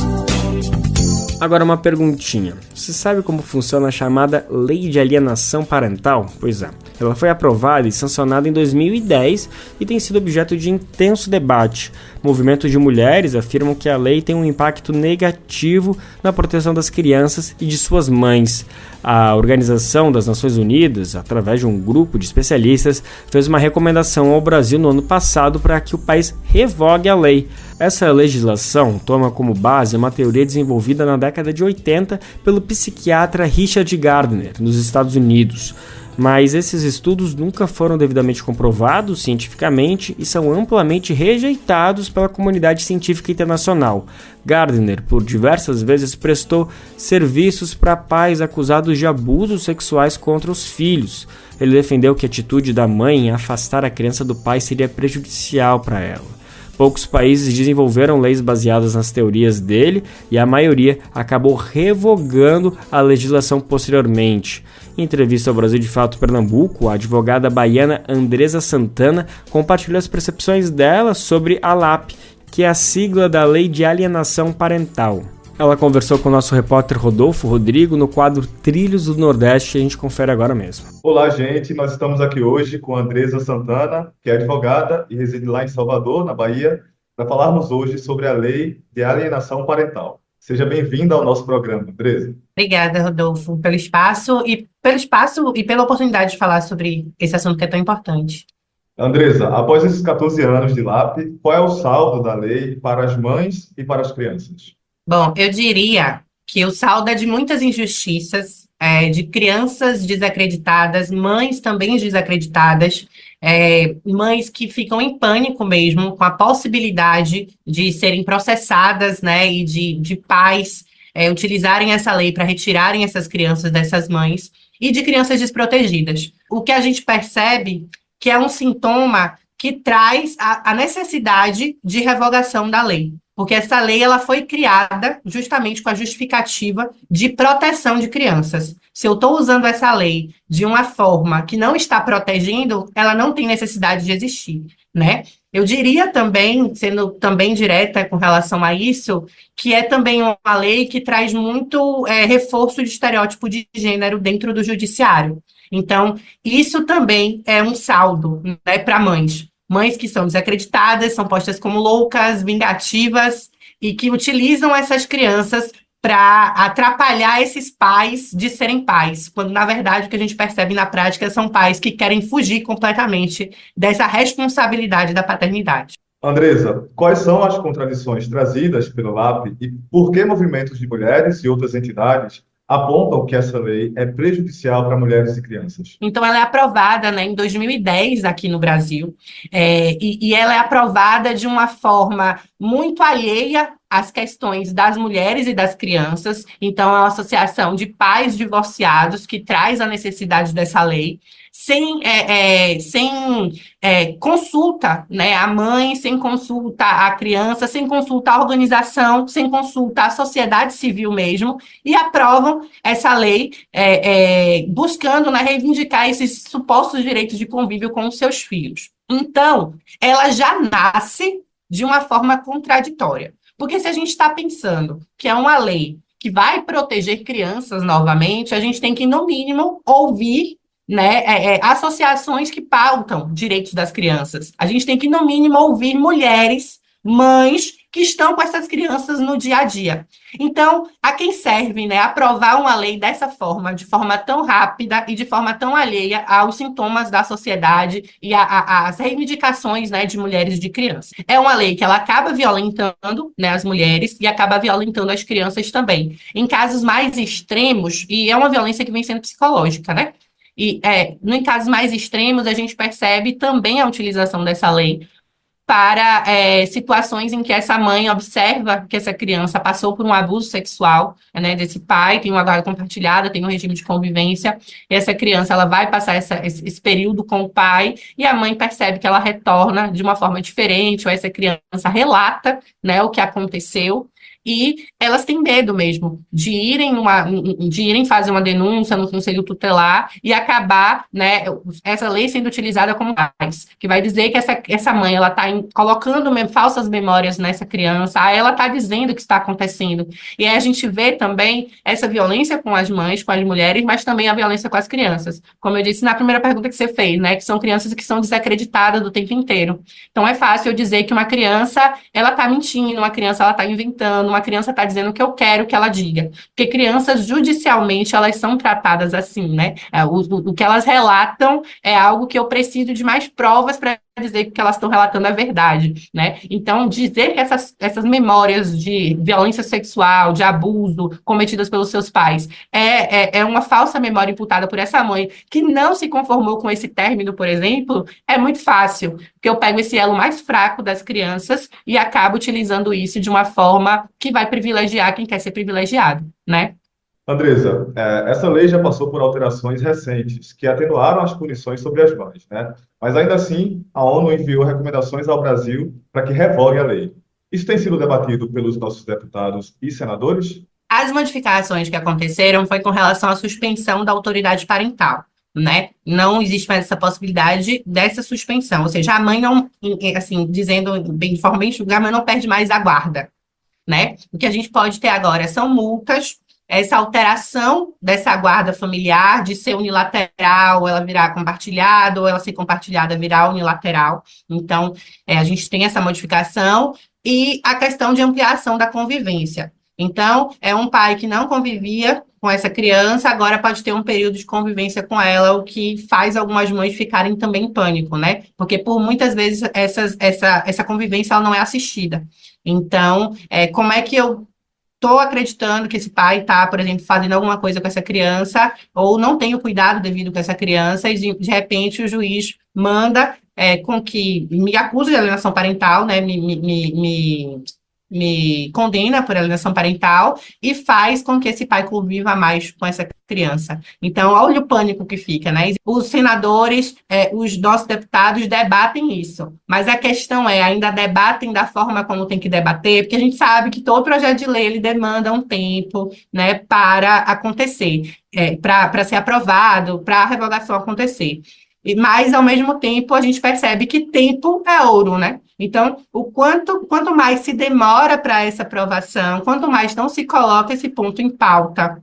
Agora uma perguntinha. Você sabe como funciona a chamada Lei de Alienação Parental? Pois é. Ela foi aprovada e sancionada em 2010 e tem sido objeto de intenso debate. Movimentos de mulheres afirmam que a lei tem um impacto negativo na proteção das crianças e de suas mães. A Organização das Nações Unidas, através de um grupo de especialistas, fez uma recomendação ao Brasil no ano passado para que o país revogue a lei. Essa legislação toma como base uma teoria desenvolvida na década de 80 pelo psiquiatra Richard Gardner, nos Estados Unidos. Mas esses estudos nunca foram devidamente comprovados cientificamente e são amplamente rejeitados pela comunidade científica internacional. Gardner, por diversas vezes, prestou serviços para pais acusados de abusos sexuais contra os filhos. Ele defendeu que a atitude da mãe em afastar a criança do pai seria prejudicial para ela. Poucos países desenvolveram leis baseadas nas teorias dele e a maioria acabou revogando a legislação posteriormente. Em entrevista ao Brasil de Fato Pernambuco, a advogada baiana Andresa Santana compartilhou as percepções dela sobre a LAP, que é a sigla da Lei de Alienação Parental. Ela conversou com o nosso repórter Rodolfo Rodrigo no quadro Trilhos do Nordeste, e a gente confere agora mesmo. Olá, gente. Nós estamos aqui hoje com a Andresa Santana, que é advogada e reside lá em Salvador, na Bahia, para falarmos hoje sobre a Lei de Alienação Parental. Seja bem-vinda ao nosso programa, Andresa. Obrigada, Rodolfo, pelo espaço e pela oportunidade de falar sobre esse assunto que é tão importante. Andresa, após esses 14 anos de LAP, qual é o saldo da lei para as mães e para as crianças? Bom, eu diria que o saldo é de muitas injustiças, de crianças desacreditadas, mães também desacreditadas, mães que ficam em pânico mesmo com a possibilidade de serem processadas, né, e de pais utilizarem essa lei para retirarem essas crianças dessas mães e de crianças desprotegidas. O que a gente percebe que é um sintoma que traz a necessidade de revogação da lei. Porque essa lei ela foi criada justamente com a justificativa de proteção de crianças. Se eu estou usando essa lei de uma forma que não está protegendo, ela não tem necessidade de existir, né? Eu diria também, sendo também direta com relação a isso, que é também uma lei que traz muito reforço de estereótipo de gênero dentro do judiciário. Então, isso também é um saldo, né, para mães. Mães que são desacreditadas, são postas como loucas, vingativas e que utilizam essas crianças para atrapalhar esses pais de serem pais, quando, na verdade, o que a gente percebe na prática são pais que querem fugir completamente dessa responsabilidade da paternidade. Andresa, quais são as contradições trazidas pelo LAP e por que movimentos de mulheres e outras entidades apontam que essa lei é prejudicial para mulheres e crianças? Então, ela é aprovada, né, em 2010 aqui no Brasil, e ela é aprovada de uma forma muito alheia às questões das mulheres e das crianças. Então, é uma associação de pais divorciados que traz a necessidade dessa lei, sem consulta, né, a mãe, sem consulta a criança, sem consulta a organização, sem consulta à sociedade civil mesmo, e aprovam essa lei buscando, né, reivindicar esses supostos direitos de convívio com os seus filhos. Então, ela já nasce de uma forma contraditória. Porque se a gente está pensando que é uma lei que vai proteger crianças novamente, a gente tem que, no mínimo, ouvir, né, associações que pautam direitos das crianças. A gente tem que, no mínimo, ouvir mulheres, mães que estão com essas crianças no dia a dia. Então, a quem serve, né, aprovar uma lei dessa forma, de forma tão rápida e de forma tão alheia aos sintomas da sociedade e às reivindicações, né, de mulheres e de crianças? É uma lei que ela acaba violentando, né, as mulheres e acaba violentando as crianças também. Em casos mais extremos, e é uma violência que vem sendo psicológica, né? E em casos mais extremos, a gente percebe também a utilização dessa lei para situações em que essa mãe observa que essa criança passou por um abuso sexual, né, desse pai, tem uma guarda compartilhada, tem um regime de convivência, e essa criança ela vai passar esse período com o pai, e a mãe percebe que ela retorna de uma forma diferente, ou essa criança relata, né, o que aconteceu, e elas têm medo mesmo de irem fazer uma denúncia no conselho tutelar e acabar, né, essa lei sendo utilizada como base, que vai dizer que essa mãe ela está colocando falsas memórias nessa criança, ela está dizendo o que está acontecendo. E aí a gente vê também essa violência com as mães, com as mulheres, mas também a violência com as crianças. Como eu disse na primeira pergunta que você fez, né, que são crianças que são desacreditadas do tempo inteiro. Então é fácil eu dizer que uma criança ela está mentindo, uma criança ela está inventando, uma criança está dizendo o que eu quero que ela diga. Porque crianças, judicialmente, elas são tratadas assim, né? O que elas relatam é algo que eu preciso de mais provas para dizer que o que elas estão relatando é verdade, né? Então, dizer que essas memórias de violência sexual, de abuso cometidas pelos seus pais é uma falsa memória imputada por essa mãe que não se conformou com esse término, por exemplo, é muito fácil, porque eu pego esse elo mais fraco das crianças e acabo utilizando isso de uma forma que vai privilegiar quem quer ser privilegiado, né? Andresa, essa lei já passou por alterações recentes que atenuaram as punições sobre as mães, né? Mas ainda assim, a ONU enviou recomendações ao Brasil para que revogue a lei. Isso tem sido debatido pelos nossos deputados e senadores? As modificações que aconteceram foi com relação à suspensão da autoridade parental, né? Não existe mais essa possibilidade dessa suspensão, ou seja, a mãe não, assim, dizendo de forma bem julgada, a mãe não perde mais a guarda, né? O que a gente pode ter agora são multas. Essa alteração dessa guarda familiar de ser unilateral, ela virar compartilhada, ou ela ser compartilhada virar unilateral. Então, a gente tem essa modificação e a questão de ampliação da convivência. Então, é um pai que não convivia com essa criança, agora pode ter um período de convivência com ela, o que faz algumas mães ficarem também em pânico, né? Porque por muitas vezes essa convivência ela não é assistida. Então, como é que eu estou acreditando que esse pai está, por exemplo, fazendo alguma coisa com essa criança, ou não tem o cuidado devido com essa criança, e de repente o juiz manda com que me acuse de alienação parental, né, me condena por alienação parental e faz com que esse pai conviva mais com essa criança. Então, olha o pânico que fica, né? Os senadores, os nossos deputados debatem isso, mas a questão ainda debatem da forma como tem que debater, porque a gente sabe que todo projeto de lei, ele demanda um tempo, né, para acontecer, para ser aprovado, para a revogação acontecer. Mas, ao mesmo tempo, a gente percebe que tempo é ouro, né? Então, quanto mais se demora para essa aprovação, quanto mais não se coloca esse ponto em pauta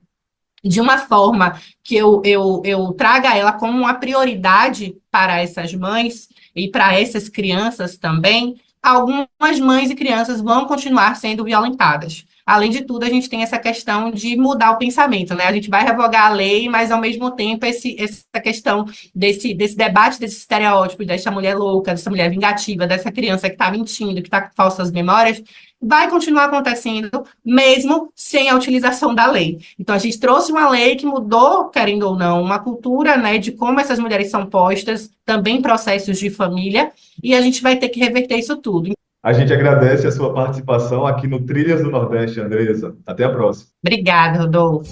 de uma forma que eu traga ela como uma prioridade para essas mães e para essas crianças também, algumas mães e crianças vão continuar sendo violentadas. Além de tudo, a gente tem essa questão de mudar o pensamento, né? A gente vai revogar a lei, mas, ao mesmo tempo, essa questão desse debate, desse estereótipo, dessa mulher louca, dessa mulher vingativa, dessa criança que está mentindo, que está com falsas memórias, vai continuar acontecendo, mesmo sem a utilização da lei. Então, a gente trouxe uma lei que mudou, querendo ou não, uma cultura, né, de como essas mulheres são postas, também processos de família, e a gente vai ter que reverter isso tudo. A gente agradece a sua participação aqui no Trilhas do Nordeste, Andresa. Até a próxima. Obrigada, Rodolfo.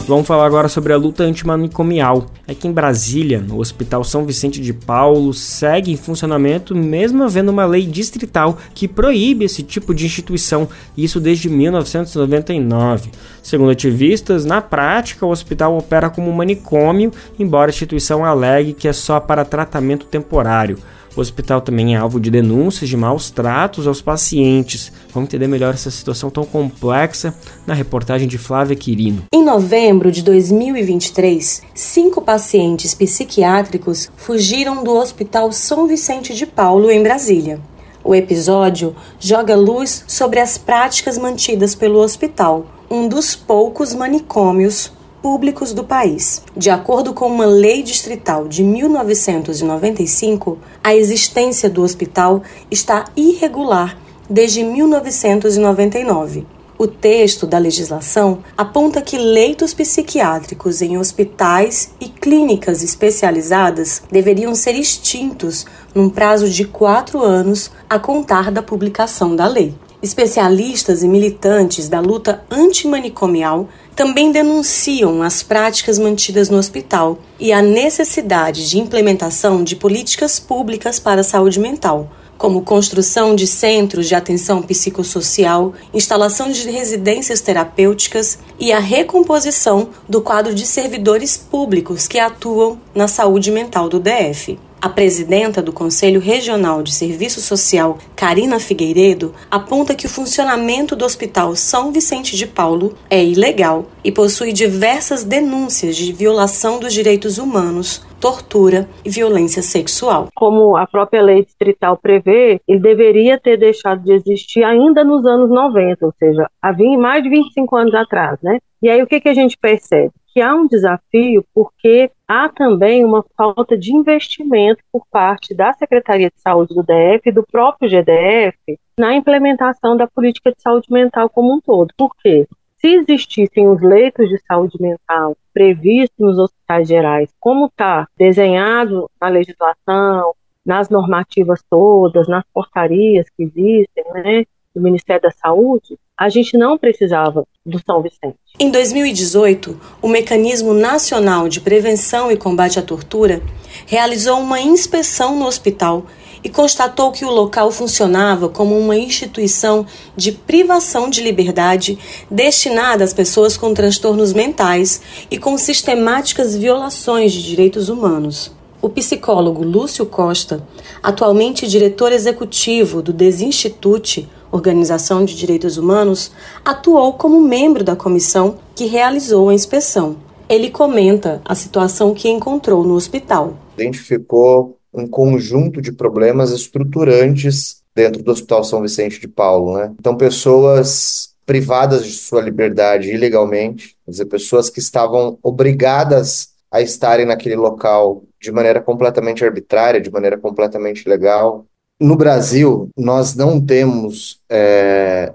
Vamos falar agora sobre a luta antimanicomial. Aqui em Brasília, no Hospital São Vicente de Paulo, segue em funcionamento, mesmo havendo uma lei distrital que proíbe esse tipo de instituição, isso desde 1999. Segundo ativistas, na prática, o hospital opera como um manicômio, embora a instituição alegue que é só para tratamento temporário. O hospital também é alvo de denúncias de maus tratos aos pacientes. Vamos entender melhor essa situação tão complexa na reportagem de Flávia Quirino. Em novembro de 2023, 5 pacientes psiquiátricos fugiram do Hospital São Vicente de Paulo, em Brasília. O episódio joga luz sobre as práticas mantidas pelo hospital, um dos poucos manicômios públicos do país. De acordo com uma lei distrital de 1995, a existência do hospital está irregular desde 1999. O texto da legislação aponta que leitos psiquiátricos em hospitais e clínicas especializadas deveriam ser extintos num prazo de 4 anos a contar da publicação da lei. Especialistas e militantes da luta antimanicomial também denunciam as práticas mantidas no hospital e a necessidade de implementação de políticas públicas para a saúde mental, como construção de centros de atenção psicossocial, instalação de residências terapêuticas e a recomposição do quadro de servidores públicos que atuam na saúde mental do DF. A presidenta do Conselho Regional de Serviço Social, Karina Figueiredo, aponta que o funcionamento do Hospital São Vicente de Paulo é ilegal e possui diversas denúncias de violação dos direitos humanos, tortura e violência sexual. Como a própria lei distrital prevê, ele deveria ter deixado de existir ainda nos anos 90, ou seja, havia mais de 25 anos atrás, né? E aí o que a gente percebe? Que há um desafio porque há também uma falta de investimento por parte da Secretaria de Saúde do DF e do próprio GDF na implementação da política de saúde mental como um todo. Por quê? Se existissem os leitos de saúde mental previstos nos hospitais gerais, como está desenhado na legislação, nas normativas todas, nas portarias que existem, né, do Ministério da Saúde, a gente não precisava do São Vicente. Em 2018, o Mecanismo Nacional de Prevenção e Combate à Tortura realizou uma inspeção no hospital e constatou que o local funcionava como uma instituição de privação de liberdade destinada às pessoas com transtornos mentais e com sistemáticas violações de direitos humanos. O psicólogo Lúcio Costa, atualmente diretor executivo do Desinstitute, Organização de Direitos Humanos, atuou como membro da comissão que realizou a inspeção. Ele comenta a situação que encontrou no hospital. Identificou um conjunto de problemas estruturantes dentro do Hospital São Vicente de Paulo, né? Então, pessoas privadas de sua liberdade ilegalmente, quer dizer, pessoas que estavam obrigadas a estarem naquele local de maneira completamente arbitrária, de maneira completamente ilegal. No Brasil, nós não temos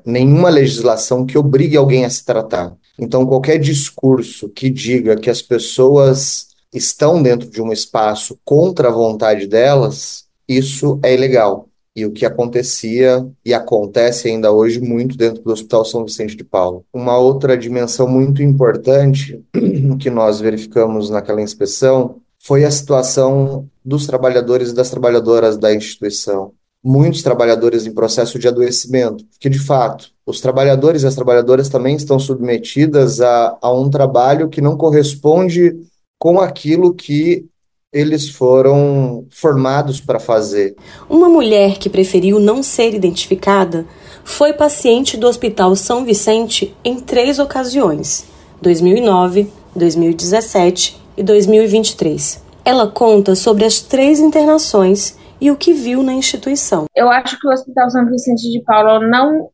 nenhuma legislação que obrigue alguém a se tratar. Então, qualquer discurso que diga que as pessoas estão dentro de um espaço contra a vontade delas, isso é ilegal. E o que acontecia e acontece ainda hoje muito dentro do Hospital São Vicente de Paulo. Uma outra dimensão muito importante que nós verificamos naquela inspeção foi a situação dos trabalhadores e das trabalhadoras da instituição. Muitos trabalhadores em processo de adoecimento, porque, de fato, os trabalhadores e as trabalhadoras também estão submetidas a um trabalho que não corresponde com aquilo que eles foram formados para fazer. Uma mulher que preferiu não ser identificada foi paciente do Hospital São Vicente em 3 ocasiões, 2009, 2017 e 2023. Ela conta sobre as 3 internações e o que viu na instituição. Eu acho que o Hospital São Vicente de Paulo não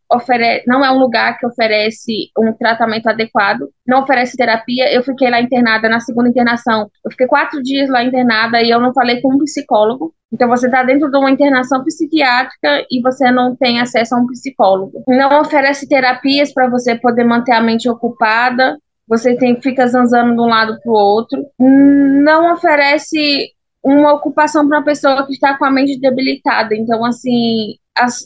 é um lugar que oferece um tratamento adequado, não oferece terapia. Eu fiquei lá internada na segunda internação. Eu fiquei 4 dias lá internada e eu não falei com um psicólogo. Então você está dentro de uma internação psiquiátrica e você não tem acesso a um psicólogo. Não oferece terapias para você poder manter a mente ocupada. Você fica zanzando de um lado para o outro. Não oferece uma ocupação para uma pessoa que está com a mente debilitada. Então, assim,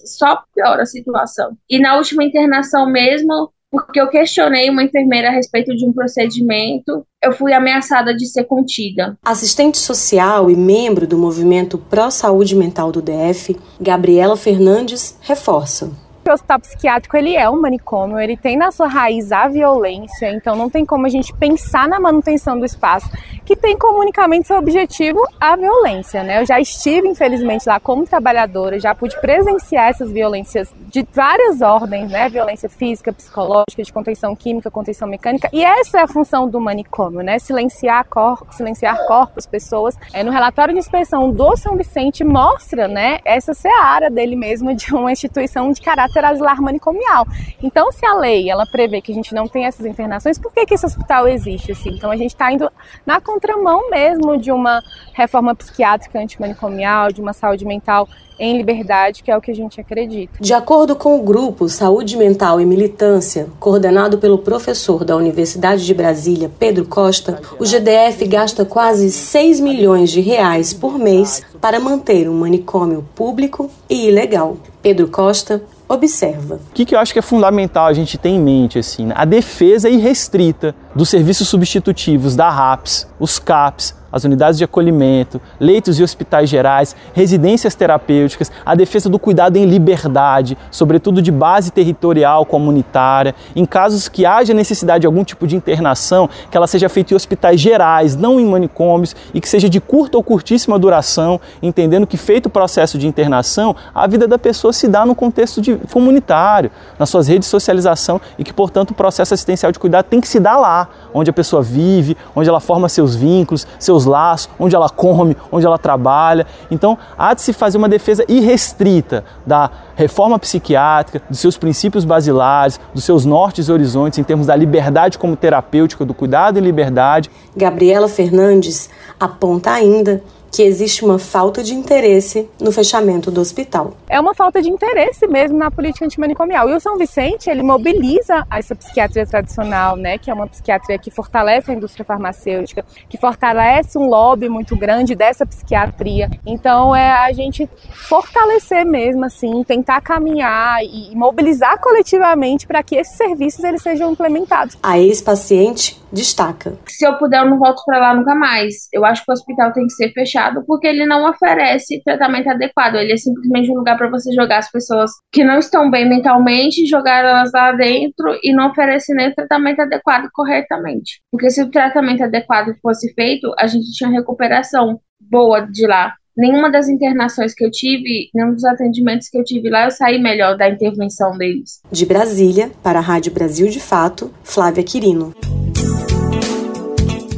só piora a situação. E na última internação mesmo, porque eu questionei uma enfermeira a respeito de um procedimento, eu fui ameaçada de ser contida. Assistente social e membro do movimento Pró-Saúde Mental do DF, Gabriela Fernandes, reforça. O hospital psiquiátrico, ele é um manicômio, ele tem na sua raiz a violência, então não tem como a gente pensar na manutenção do espaço, que tem como unicamente seu objetivo a violência, né? Eu já estive, infelizmente, lá como trabalhadora, já pude presenciar essas violências de várias ordens, né? Violência física, psicológica, de contenção química, contenção mecânica, e essa é a função do manicômio, né? Silenciar corpos, pessoas. No relatório de inspeção do São Vicente mostra, né, essa seara dele mesmo de uma instituição de caráter asilar manicomial. Então, se a lei ela prevê que a gente não tem essas internações, por que esse hospital existe assim? Então, a gente está indo na contramão mesmo de uma reforma psiquiátrica antimanicomial, de uma saúde mental em liberdade, que é o que a gente acredita. De acordo com o grupo Saúde Mental e Militância, coordenado pelo professor da Universidade de Brasília, Pedro Costa, o GDF gasta quase 6 milhões de reais por mês para manter um manicômio público e ilegal. Pedro Costa observa. O que eu acho que é fundamental a gente ter em mente, assim, né? A defesa irrestrita dos serviços substitutivos da RAPS, os CAPs, as unidades de acolhimento, leitos e hospitais gerais, residências terapêuticas, a defesa do cuidado em liberdade, sobretudo de base territorial, comunitária, em casos que haja necessidade de algum tipo de internação, que ela seja feita em hospitais gerais, não em manicômios, e que seja de curta ou curtíssima duração, entendendo que feito o processo de internação, a vida da pessoa se dá no contexto comunitário, nas suas redes de socialização, e que, portanto, o processo assistencial de cuidado tem que se dar lá, onde a pessoa vive, onde ela forma seus vínculos, seus laços, onde ela come, onde ela trabalha. Então, há de se fazer uma defesa irrestrita da reforma psiquiátrica, dos seus princípios basilares, dos seus nortes e horizontes em termos da liberdade como terapêutica, do cuidado em liberdade. Gabriela Fernandes aponta ainda que existe uma falta de interesse no fechamento do hospital. É uma falta de interesse mesmo na política antimanicomial. E o São Vicente, ele mobiliza essa psiquiatria tradicional, né, que é uma psiquiatria que fortalece a indústria farmacêutica, que fortalece um lobby muito grande dessa psiquiatria. Então, é a gente fortalecer mesmo, assim, tentar caminhar e mobilizar coletivamente para que esses serviços eles sejam implementados. A ex-paciente destaca. Se eu puder, eu não volto para lá nunca mais. Eu acho que o hospital tem que ser fechado porque ele não oferece tratamento adequado. Ele é simplesmente um lugar para você jogar as pessoas que não estão bem mentalmente, jogar elas lá dentro e não oferece nem o tratamento adequado corretamente. Porque se o tratamento adequado fosse feito, a gente tinha recuperação boa de lá. Nenhuma das internações que eu tive, nenhum dos atendimentos que eu tive lá, eu saí melhor da intervenção deles. De Brasília, para a Rádio Brasil de Fato, Flávia Quirino.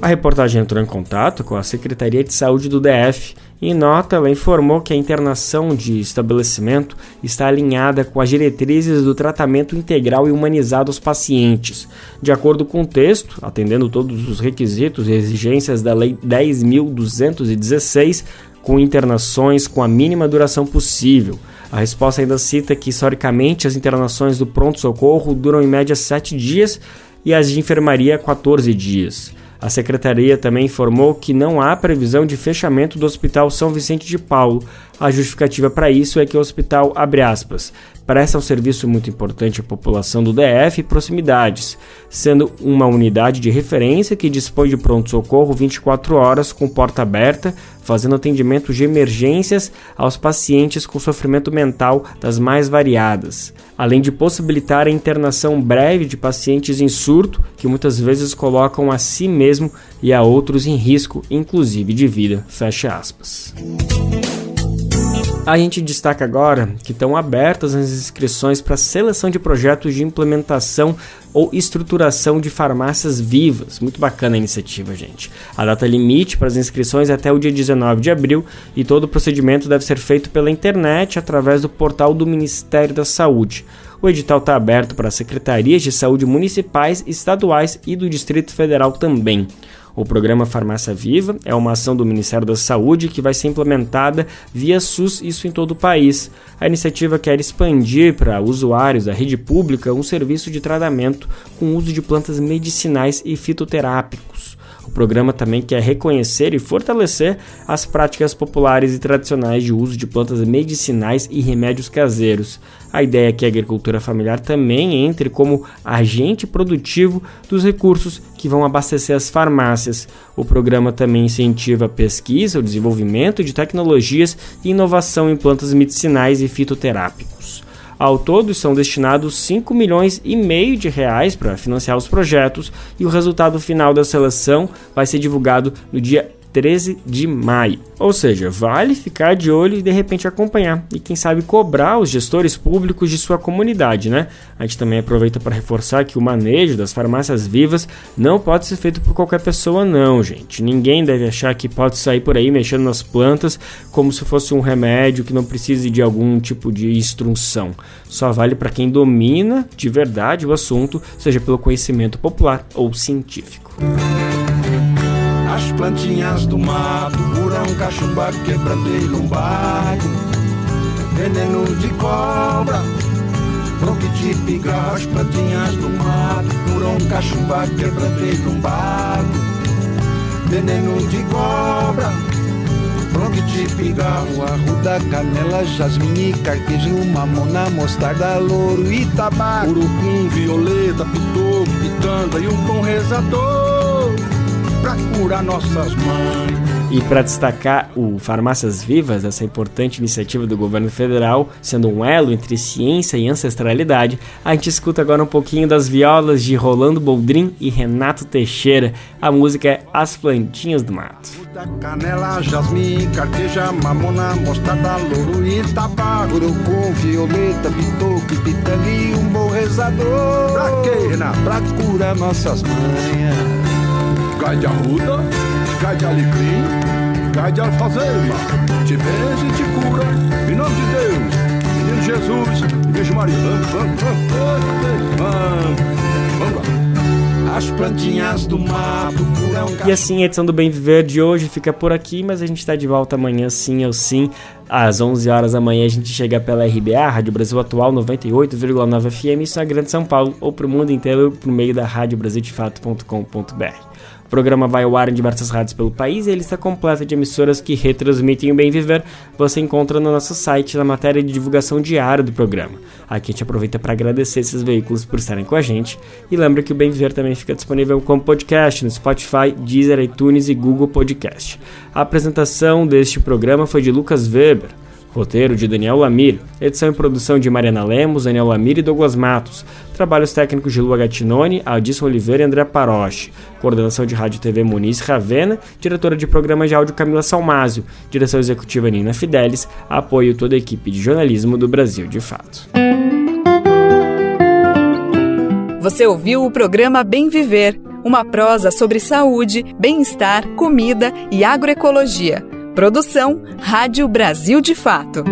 A reportagem entrou em contato com a Secretaria de Saúde do DF e, em nota, ela informou que a internação de estabelecimento está alinhada com as diretrizes do tratamento integral e humanizado aos pacientes. De acordo com o texto, atendendo todos os requisitos e exigências da Lei 10.216, com internações com a mínima duração possível. A resposta ainda cita que, historicamente, as internações do pronto-socorro duram em média 7 dias e as de enfermaria 14 dias. A Secretaria também informou que não há previsão de fechamento do Hospital São Vicente de Paulo. A justificativa para isso é que o hospital, abre aspas, presta um serviço muito importante à população do DF e proximidades, sendo uma unidade de referência que dispõe de pronto-socorro 24 horas com porta aberta, fazendo atendimento de emergências aos pacientes com sofrimento mental das mais variadas, além de possibilitar a internação breve de pacientes em surto, que muitas vezes colocam a si mesmo e a outros em risco, inclusive de vida, fecha aspas. A gente destaca agora que estão abertas as inscrições para a seleção de projetos de implementação ou estruturação de farmácias vivas. Muito bacana a iniciativa, gente. A data limite para as inscrições é até o dia 19 de abril e todo o procedimento deve ser feito pela internet através do portal do Ministério da Saúde. O edital está aberto para as secretarias de saúde municipais, estaduais e do Distrito Federal também. O programa Farmácia Viva é uma ação do Ministério da Saúde que vai ser implementada via SUS, isso em todo o país. A iniciativa quer expandir para usuários da rede pública um serviço de tratamento com uso de plantas medicinais e fitoterápicos. O programa também quer reconhecer e fortalecer as práticas populares e tradicionais de uso de plantas medicinais e remédios caseiros. A ideia é que a agricultura familiar também entre como agente produtivo dos recursos que vão abastecer as farmácias. O programa também incentiva a pesquisa, o desenvolvimento de tecnologias e inovação em plantas medicinais e fitoterápicos. Ao todo, são destinados 5,5 milhões de reais para financiar os projetos e o resultado final da seleção vai ser divulgado no dia 13 de maio. Ou seja, vale ficar de olho e de repente acompanhar e quem sabe cobrar os gestores públicos de sua comunidade, né? A gente também aproveita para reforçar que o manejo das farmácias vivas não pode ser feito por qualquer pessoa não, gente. Ninguém deve achar que pode sair por aí mexendo nas plantas como se fosse um remédio que não precise de algum tipo de instrução. Só vale para quem domina de verdade o assunto, seja pelo conhecimento popular ou científico. As plantinhas do mato, burão, cachumba, quebradeiro, lombago. veneno de cobra, bronquite, pigarro, as plantinhas do mato, muronca, chuva, quebranteio num barco, veneno de cobra, bronquite, pigarro, arruda, canela, jasmim, carquejo, mamona, mostarda, louro e tabaco, urucum, violeta, pitoco, pitanga e um bom rezador pra curar nossas mães. E para destacar o Farmácias Vivas, essa importante iniciativa do governo federal, sendo um elo entre ciência e ancestralidade, a gente escuta agora um pouquinho das violas de Rolando Boldrin e Renato Teixeira. A música é As Plantinhas do Mato. Canela, jasmim, carqueja, mamona, mostarda, louro e tabaco, urucum, violeta, pitoco, pitanga e um bom rezador. Pra quê, Renato? Pra curar nossas manhas. Gai de arruda, gai de alecrim, gai de alfazema, te benze e te cura, em nome de Deus, menino Jesus e Virgem Maria. Vamos lá. As plantinhas do mato curam... E assim a edição do Bem Viver de hoje fica por aqui, mas a gente está de volta amanhã, sim ou sim. Às 11 horas da manhã a gente chega pela RBA, Rádio Brasil Atual 98,9 FM, isso na Grande São Paulo, ou para o mundo inteiro por meio da radiobrasildefato.com.br. O programa vai ao ar em diversas rádios pelo país e a lista completa de emissoras que retransmitem o Bem Viver você encontra no nosso site na matéria de divulgação diária do programa. Aqui a gente aproveita para agradecer esses veículos por estarem com a gente e lembra que o Bem Viver também fica disponível como podcast no Spotify, Deezer, iTunes e Google Podcast. A apresentação deste programa foi de Lucas Weber. Roteiro de Daniel Lamir, edição e produção de Mariana Lemos, Daniel Lamir e Douglas Matos, trabalhos técnicos de Lua Gattinoni, Adilson Oliveira e André Paroche, coordenação de Rádio e TV Muniz Ravena, diretora de programa de áudio Camila Salmásio, direção executiva Nina Fidelis, apoio toda a equipe de jornalismo do Brasil de Fato. Você ouviu o programa Bem Viver, uma prosa sobre saúde, bem-estar, comida e agroecologia. Produção Rádio Brasil de Fato.